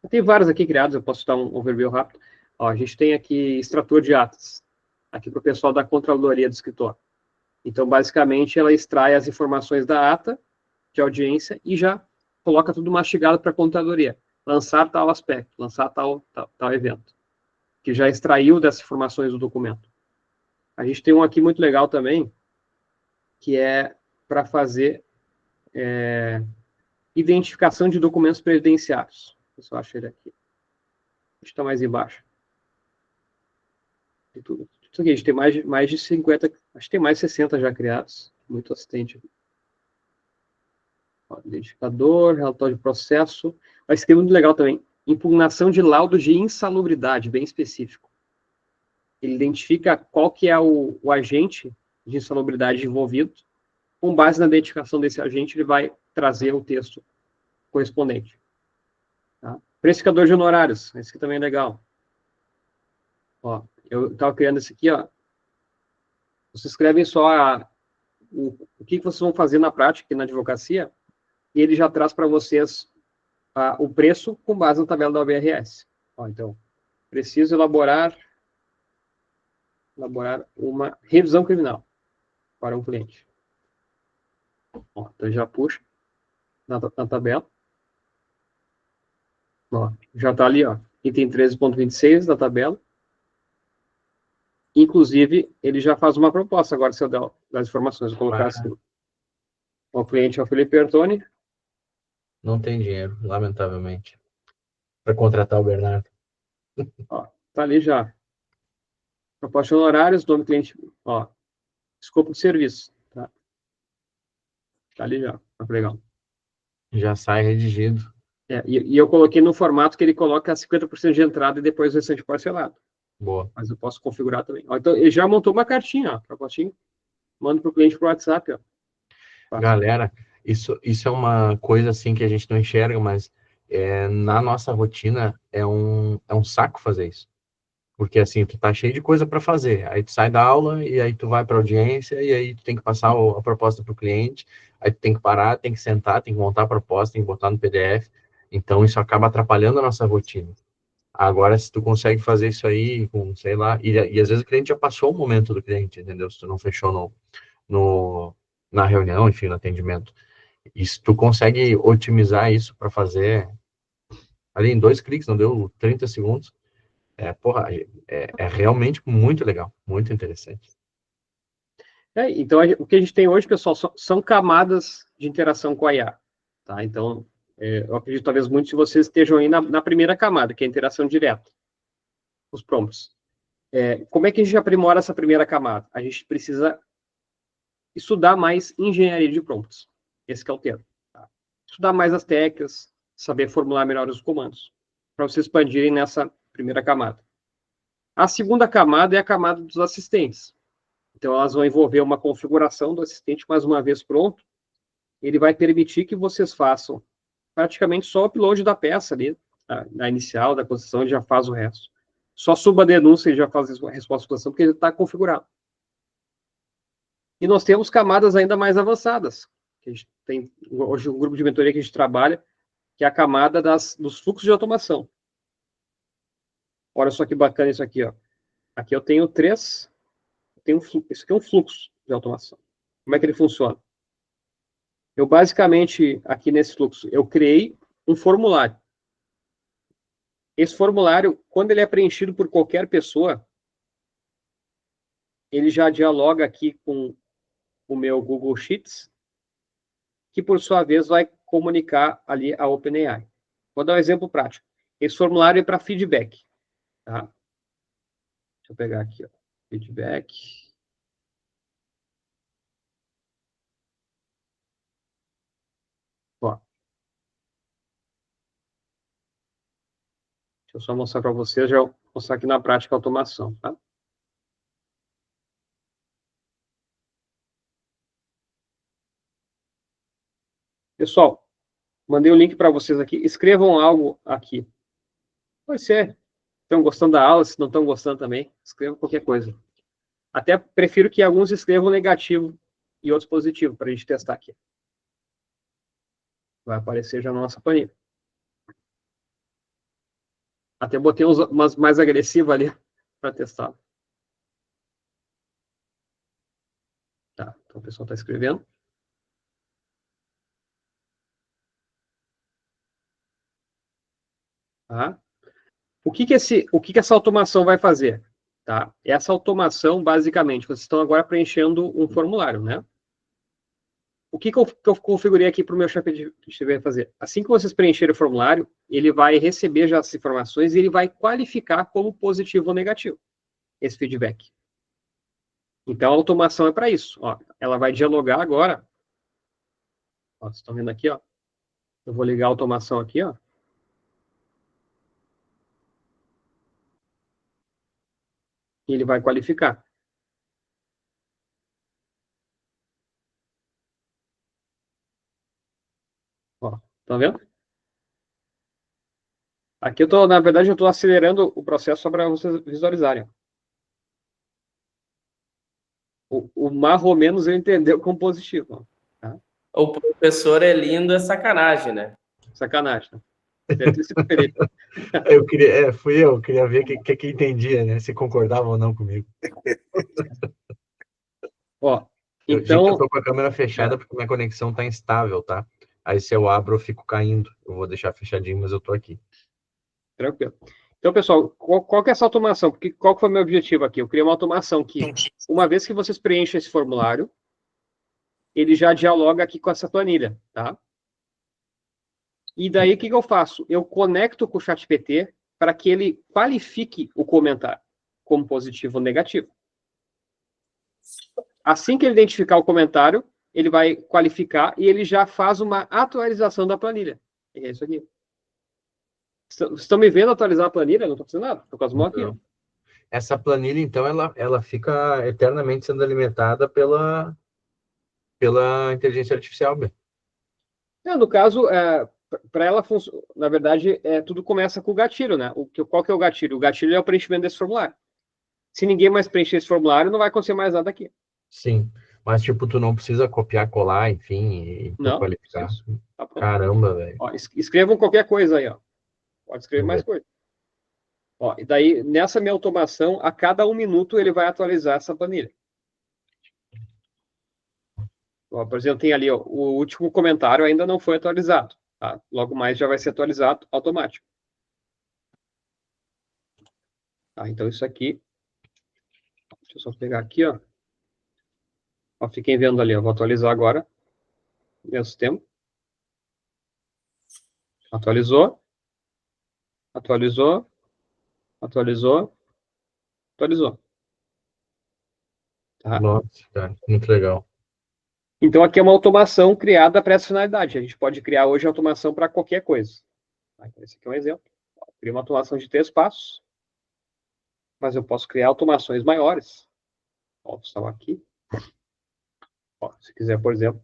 Tem vários aqui criados, eu posso dar um overview rápido. Ó, a gente tem aqui extrator de atas. Aqui para o pessoal da controladoria do escritório. Então, basicamente, ela extrai as informações da ata de audiência e já coloca tudo mastigado para a contadoria. Lançar tal aspecto, lançar tal evento. Que já extraiu dessas informações do documento. A gente tem um aqui muito legal também, que é para fazer identificação de documentos previdenciários. Eu só achei ele aqui. Está mais embaixo. Tudo. Isso aqui, a gente tem mais de 50, acho que tem mais de 60 já criados. Muito assistente. Ó, identificador, relatório de processo. Esse aqui é muito legal também. Impugnação de laudo de insalubridade, bem específico. Ele identifica qual que é o agente de insalubridade envolvido. Com base na identificação desse agente, ele vai trazer o texto correspondente. Tá? Precificador de honorários. Esse aqui também é legal. Ó, eu estava criando esse aqui, ó. Vocês escrevem só o que vocês vão fazer na prática aqui na advocacia, e ele já traz para vocês o preço com base na tabela da OBRS. Ó, então, preciso elaborar uma revisão criminal para um cliente. Ó, então, já puxa na tabela. Ó, já está ali, ó, item 13.26 da tabela. Inclusive, ele já faz uma proposta agora, se eu der as informações. Vou colocar assim. O cliente é o Felipe Bertoni. Não tem dinheiro, lamentavelmente, para contratar o Bernardo. Ó, tá ali já. Proposta de honorários, nome do cliente, ó, escopo de serviço. Tá ali já, tá legal. Já sai redigido. E eu coloquei no formato que ele coloca 50% de entrada e depois o restante parcelado. Boa. Mas eu posso configurar também. Ó, então, ele já montou uma cartinha, ó, proposta, manda para o cliente por WhatsApp, ó. Galera, isso é uma coisa assim que a gente não enxerga, mas na nossa rotina é um saco fazer isso. Porque assim, tu tá cheio de coisa para fazer. Aí tu sai da aula e aí tu vai para audiência e aí tu tem que passar a proposta para o cliente. Aí tu tem que parar, tem que sentar, tem que montar a proposta, tem que botar no PDF. Então isso acaba atrapalhando a nossa rotina. Agora, se tu consegue fazer isso aí com, sei lá, e às vezes o cliente já passou o momento do cliente, entendeu? Se tu não fechou na reunião, enfim, no atendimento. E se tu consegue otimizar isso para fazer ali em 2 cliques, não deu 30 segundos, é realmente muito legal, muito interessante. Então, o que a gente tem hoje, pessoal, são camadas de interação com a IA. Tá? Então, eu acredito talvez muitos de vocês estejam aí na primeira camada, que é a interação direta. os prompts. Como é que a gente aprimora essa primeira camada? A gente precisa estudar mais engenharia de prompts. Esse que é o termo. Tá? Estudar mais as técnicas, saber formular melhor os comandos, para vocês expandirem nessa primeira camada. A segunda camada é a camada dos assistentes. Então, elas vão envolver uma configuração do assistente, mais uma vez pronto. Ele vai permitir que vocês façam praticamente só o upload da peça ali, da inicial, da posição, ele já faz o resto. Só suba a denúncia e já faz a resposta à posição, porque ele está configurado. E nós temos camadas ainda mais avançadas. Que a gente tem hoje um grupo de mentoria que a gente trabalha, que é a camada dos fluxos de automação. Olha só que bacana isso aqui, ó. Aqui eu tenho isso aqui é um fluxo de automação. Como é que ele funciona? Eu basicamente, aqui nesse fluxo, eu criei um formulário. Esse formulário, quando ele é preenchido por qualquer pessoa, ele já dialoga aqui com o meu Google Sheets, que por sua vez vai comunicar ali a OpenAI. Vou dar um exemplo prático. Esse formulário é para feedback. Tá? Deixa eu pegar aqui, ó. Feedback. Ó. Deixa eu só mostrar para vocês, já vou mostrar aqui na prática a automação, tá? Pessoal, mandei o link para vocês aqui. Escrevam algo aqui. Pode ser. Estão gostando da aula, se não estão gostando também, escrevam qualquer coisa. Até prefiro que alguns escrevam negativo e outros positivo, para a gente testar aqui. Vai aparecer já na nossa planilha. Até botei umas mais agressivas ali para testar. Tá, então o pessoal está escrevendo. Tá? O que essa automação vai fazer? Tá? Essa automação, basicamente, vocês estão agora preenchendo um formulário, né? O que eu configurei aqui para o meu ChatGPT fazer? Assim que vocês preencherem o formulário, ele vai receber já as informações e ele vai qualificar como positivo ou negativo esse feedback. Então, a automação é para isso. Ó, ela vai dialogar agora. Ó, vocês estão vendo aqui, ó. Eu vou ligar a automação aqui, ó. E ele vai qualificar. Ó, estão vendo? Aqui na verdade, eu estou acelerando o processo só para vocês visualizarem. O mais ou menos eu entendeu como positivo. Tá? O professor é lindo, é sacanagem, né? Sacanagem. Né? Eu queria ver quem entendia, né? Se concordava ou não comigo. Ó, então... Eu tô com a câmera fechada porque minha conexão tá instável, tá? Aí se eu abro, eu fico caindo. Eu vou deixar fechadinho, mas eu tô aqui. Tranquilo. Então, pessoal, qual que é essa automação? Qual que foi o meu objetivo aqui? Eu criei uma automação que, uma vez que vocês preenchem esse formulário, ele já dialoga aqui com essa planilha, tá? E daí, o que eu faço? Eu conecto com o ChatGPT para que ele qualifique o comentário como positivo ou negativo. Assim que ele identificar o comentário, ele vai qualificar e ele já faz uma atualização da planilha. É isso aqui. Estão me vendo atualizar a planilha? Não estou fazendo nada. Estou com as mãos aqui. Ó. Essa planilha, então, ela fica eternamente sendo alimentada pela inteligência artificial. No caso, para ela funcionar, na verdade, tudo começa com o gatilho, né? Qual que é o gatilho? O gatilho é o preenchimento desse formulário. Se ninguém mais preencher esse formulário, não vai acontecer mais nada aqui. Sim, mas tipo, tu não precisa copiar, colar, enfim, e não, qualificar. Tá pronto. Caramba, velho. Escrevam qualquer coisa aí, ó. Pode escrever mais coisa. Ó, e daí, nessa minha automação, a cada 1 minuto ele vai atualizar essa planilha. Ó, por exemplo, tem ali, ó, o último comentário ainda não foi atualizado. Tá? Logo mais já vai ser atualizado automático. Tá, então isso aqui... Deixa eu só pegar aqui, ó. Ó, fiquem vendo ali, ó. Vou atualizar agora. Mesmo tempo. Atualizou. Atualizou. Atualizou. atualizou. Tá? Nossa, cara, muito legal. Então, aqui é uma automação criada para essa finalidade. A gente pode criar hoje automação para qualquer coisa. Tá? Então, esse aqui é um exemplo. Eu criei uma automação de 3 passos, mas eu posso criar automações maiores. Ó, estão aqui. Ó, se quiser, por exemplo,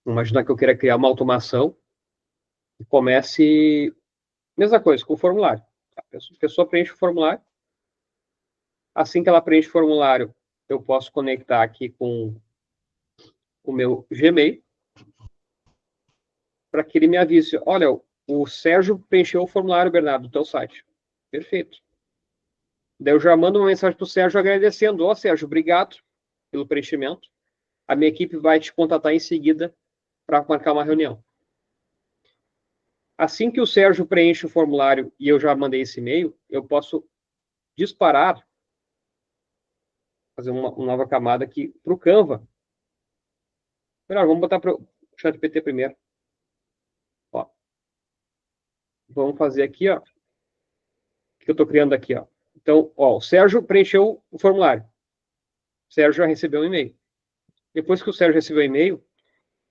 imaginar que eu queira criar uma automação que comece, mesma coisa, com o formulário. A pessoa preenche o formulário. Assim que ela preenche o formulário, eu posso conectar aqui com o meu Gmail para que ele me avise, olha, o Sérgio preencheu o formulário, Bernardo, do teu site. Perfeito. Daí eu já mando uma mensagem para o Sérgio agradecendo. Ó, Sérgio, obrigado pelo preenchimento. A minha equipe vai te contatar em seguida para marcar uma reunião. Assim que o Sérgio preenche o formulário e eu já mandei esse e-mail, eu posso disparar, fazer uma nova camada aqui para o Canva. Melhor, vamos botar para o ChatGPT primeiro. Ó. Vamos fazer aqui, ó. O que eu estou criando aqui, ó. Então, ó, o Sérgio preencheu o formulário. O Sérgio já recebeu um e-mail. Depois que o Sérgio recebeu o e-mail,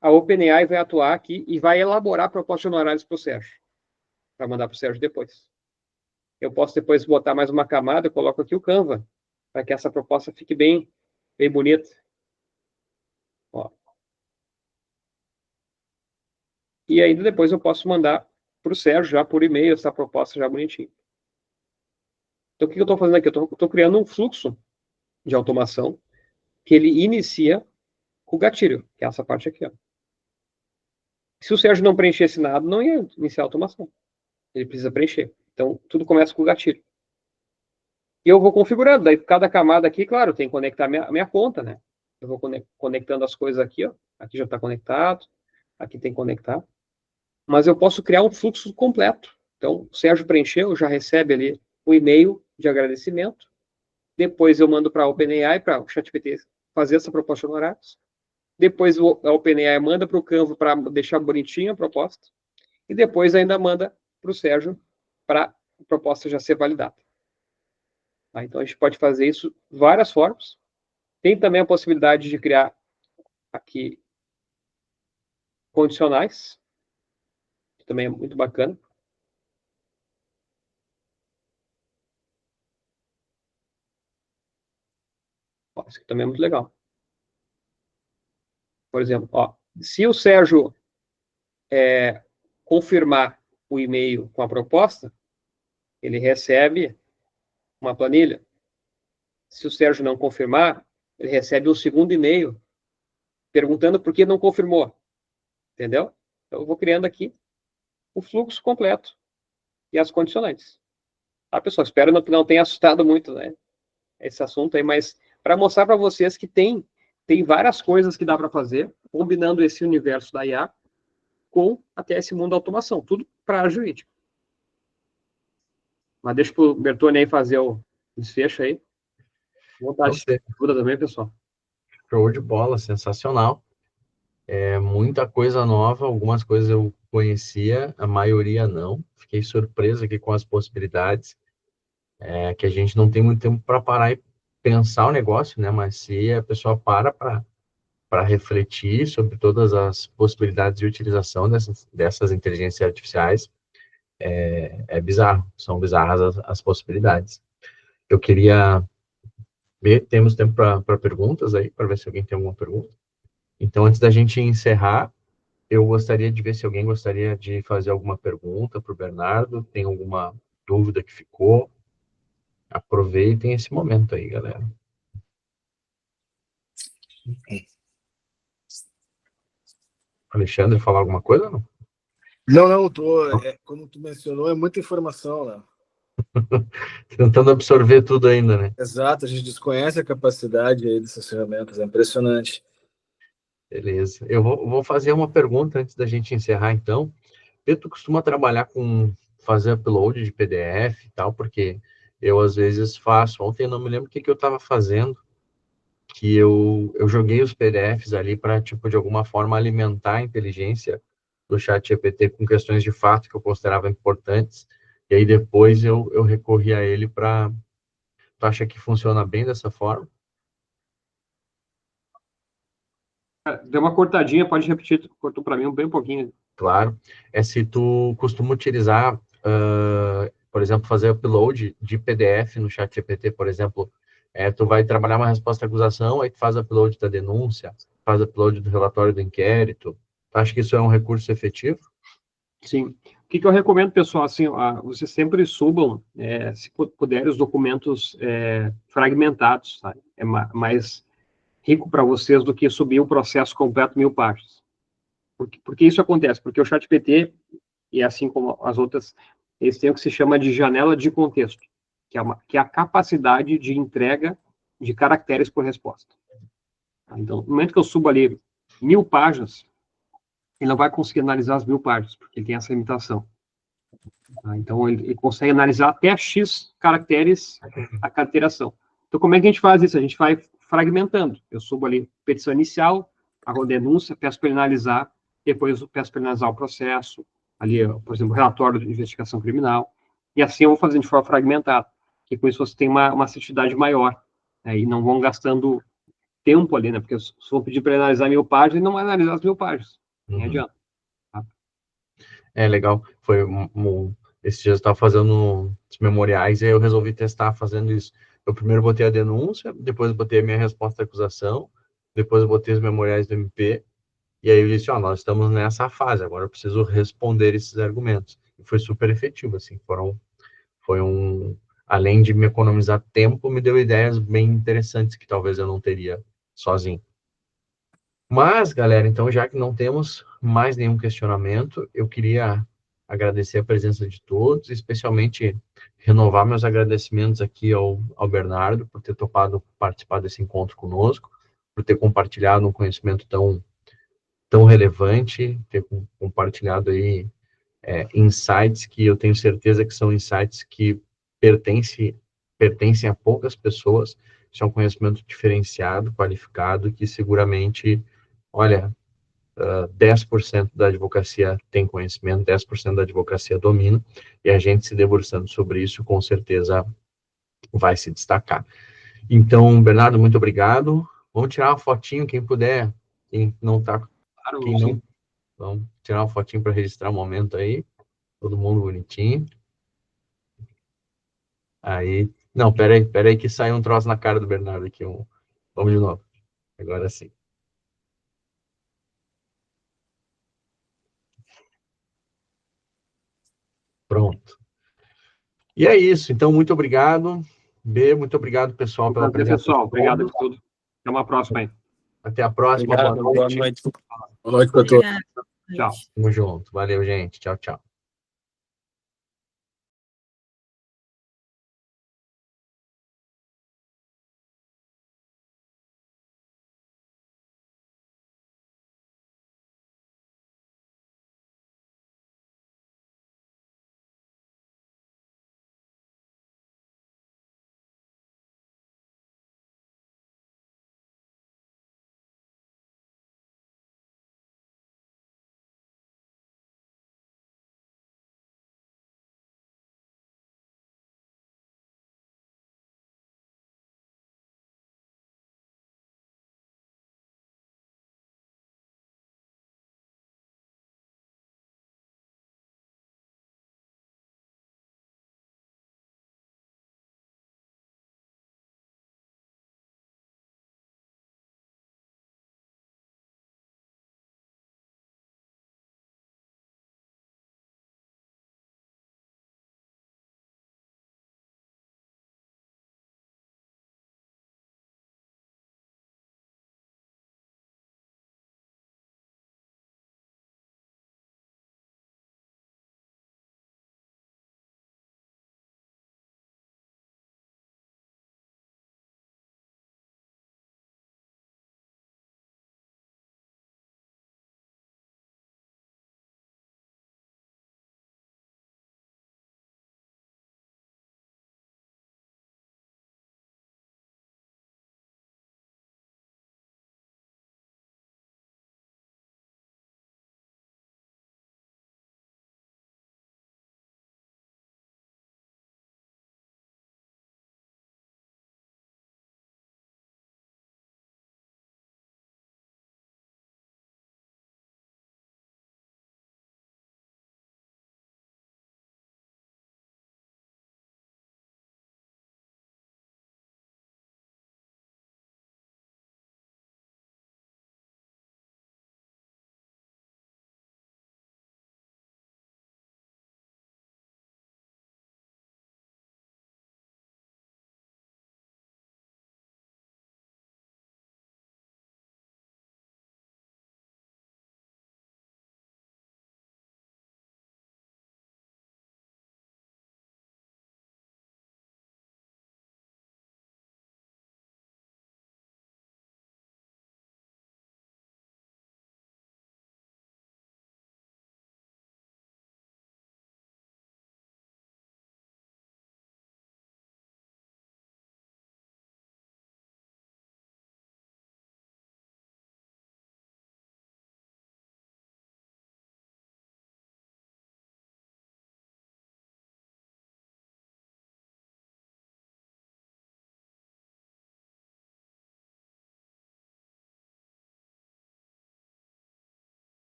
a OpenAI vai atuar aqui e vai elaborar propostas de honorários para o Sérgio. Para mandar para o Sérgio depois. Eu posso depois botar mais uma camada, eu coloco aqui o Canva, para que essa proposta fique bem bonita. Ó. E ainda depois eu posso mandar para o Sérgio já por e-mail essa proposta já bonitinha. Então, o que eu estou fazendo aqui? Eu estou criando um fluxo de automação que ele inicia com o gatilho, que é essa parte aqui. Ó. Se o Sérgio não preenchesse nada, não ia iniciar a automação. Ele precisa preencher. Então, tudo começa com o gatilho. E eu vou configurando. Daí, cada camada aqui, claro, tem que conectar a minha conta, né? Eu vou conectando as coisas aqui, ó. Aqui já está conectado. Aqui tem que conectar. Mas eu posso criar um fluxo completo. Então, o Sérgio preencheu, já recebe ali o e-mail de agradecimento. Depois eu mando para a OpenAI, para o ChatGPT fazer essa proposta de honorários. Depois a OpenAI manda para o Canva para deixar bonitinha a proposta. E depois ainda manda para o Sérgio para a proposta já ser validada. Tá? Então a gente pode fazer isso de várias formas. Tem também a possibilidade de criar aqui condicionais, que também é muito bacana. Ó, isso aqui também é muito legal. Por exemplo, ó, se o Sérgio confirmar o e-mail com a proposta, ele recebe uma planilha. Se o Sérgio não confirmar, ele recebe um segundo e-mail perguntando por que não confirmou. Entendeu? Então, eu vou criando aqui o fluxo completo e as condicionantes. Tá, pessoal? Espero que não tenha assustado muito, né, esse assunto aí, mas para mostrar para vocês que tem várias coisas que dá para fazer, combinando esse universo da IA com até esse mundo da automação, tudo para a jurídica. Mas deixa o Bertone aí fazer o desfecho aí. Vontade de ajuda também, pessoal. Show de bola, sensacional. Muita coisa nova, algumas coisas eu conhecia, a maioria não. Fiquei surpreso aqui com as possibilidades, que a gente não tem muito tempo para parar e pensar o negócio, né? Mas se a pessoa para refletir sobre todas as possibilidades de utilização dessas inteligências artificiais, é bizarro, são bizarras as possibilidades. Eu queria ver, temos tempo para perguntas aí, para ver se alguém tem alguma pergunta. Então, antes da gente encerrar, eu gostaria de ver se alguém gostaria de fazer alguma pergunta para o Bernardo, tem alguma dúvida que ficou. Aproveitem esse momento aí, galera. Alexandre, falar alguma coisa, não? Não, como tu mencionou, é muita informação, né? Tentando absorver tudo ainda, né? Exato, a gente desconhece a capacidade aí dessas ferramentas, é impressionante. Beleza. Eu vou fazer uma pergunta antes da gente encerrar, então. Tu costuma trabalhar com fazer upload de PDF e tal, porque eu às vezes faço. Ontem eu não me lembro o que eu estava fazendo, que eu joguei os PDFs ali para, tipo, de alguma forma alimentar a inteligência do ChatGPT com questões de fato que eu considerava importantes, e aí depois eu recorri a ele para Tu acha que funciona bem dessa forma? Deu uma cortadinha, pode repetir, cortou para mim bem um pouquinho. Claro. É se tu costuma utilizar, por exemplo, fazer upload de PDF no ChatGPT, por exemplo, tu vai trabalhar uma resposta à acusação, aí tu faz upload da denúncia, faz upload do relatório do inquérito. Tu acha que isso é um recurso efetivo? Sim. O que eu recomendo, pessoal, assim, vocês sempre subam, se puderem, os documentos fragmentados, tá? É mais rico para vocês do que subir o processo completo 1000 páginas. Porque isso acontece? Porque o ChatGPT, e assim como as outras, eles têm o que se chama de janela de contexto, que é a capacidade de entrega de caracteres por resposta. Então, no momento que eu subo ali 1000 páginas, ele não vai conseguir analisar as 1000 páginas, porque ele tem essa limitação. Então, ele consegue analisar até X caracteres a carteiração. Então, como é que a gente faz isso? A gente vai fragmentando. Eu subo ali petição inicial, a denúncia, peço para ele analisar, depois eu peço para ele analisar o processo, ali, por exemplo, o relatório de investigação criminal, e assim eu vou fazendo de forma fragmentada, que com isso você tem uma assertividade maior, né, e não vão gastando tempo ali, né, porque se for pedir para ele analisar 1000 páginas, ele não vai analisar as 1000 páginas, nem adianta. Tá? Legal. Esses dias eu estava fazendo os memoriais e aí eu resolvi testar fazendo isso. Eu primeiro botei a denúncia, depois botei a minha resposta à acusação, depois eu botei os memoriais do MP, e aí eu disse, nós estamos nessa fase, agora eu preciso responder esses argumentos. E foi super efetivo, assim, além de me economizar tempo, me deu ideias bem interessantes que talvez eu não teria sozinho. Mas, galera, então, já que não temos mais nenhum questionamento, eu queria agradecer a presença de todos, especialmente renovar meus agradecimentos aqui ao Bernardo por ter topado participar desse encontro conosco, por ter compartilhado um conhecimento tão relevante, ter compartilhado aí insights que eu tenho certeza que são insights que pertencem a poucas pessoas. Isso é um conhecimento diferenciado, qualificado, que seguramente, 10% da advocacia tem conhecimento, 10% da advocacia domina, e a gente se debruçando sobre isso, com certeza vai se destacar. Então, Bernardo, muito obrigado. Vamos tirar uma fotinho, quem puder, quem não está... Claro, quem não, vamos tirar uma fotinho para registrar o momento aí, todo mundo bonitinho. Aí, não, peraí que saiu um troço na cara do Bernardo aqui, vamos de novo, agora sim. Pronto. E é isso, então, muito obrigado. B, muito obrigado, pessoal, pela presença. Pessoal, obrigado por tudo. Até uma próxima aí. Até a próxima, Obrigado, boa noite. Boa noite para todos. Tchau. Tamo junto. Valeu, gente. Tchau, tchau.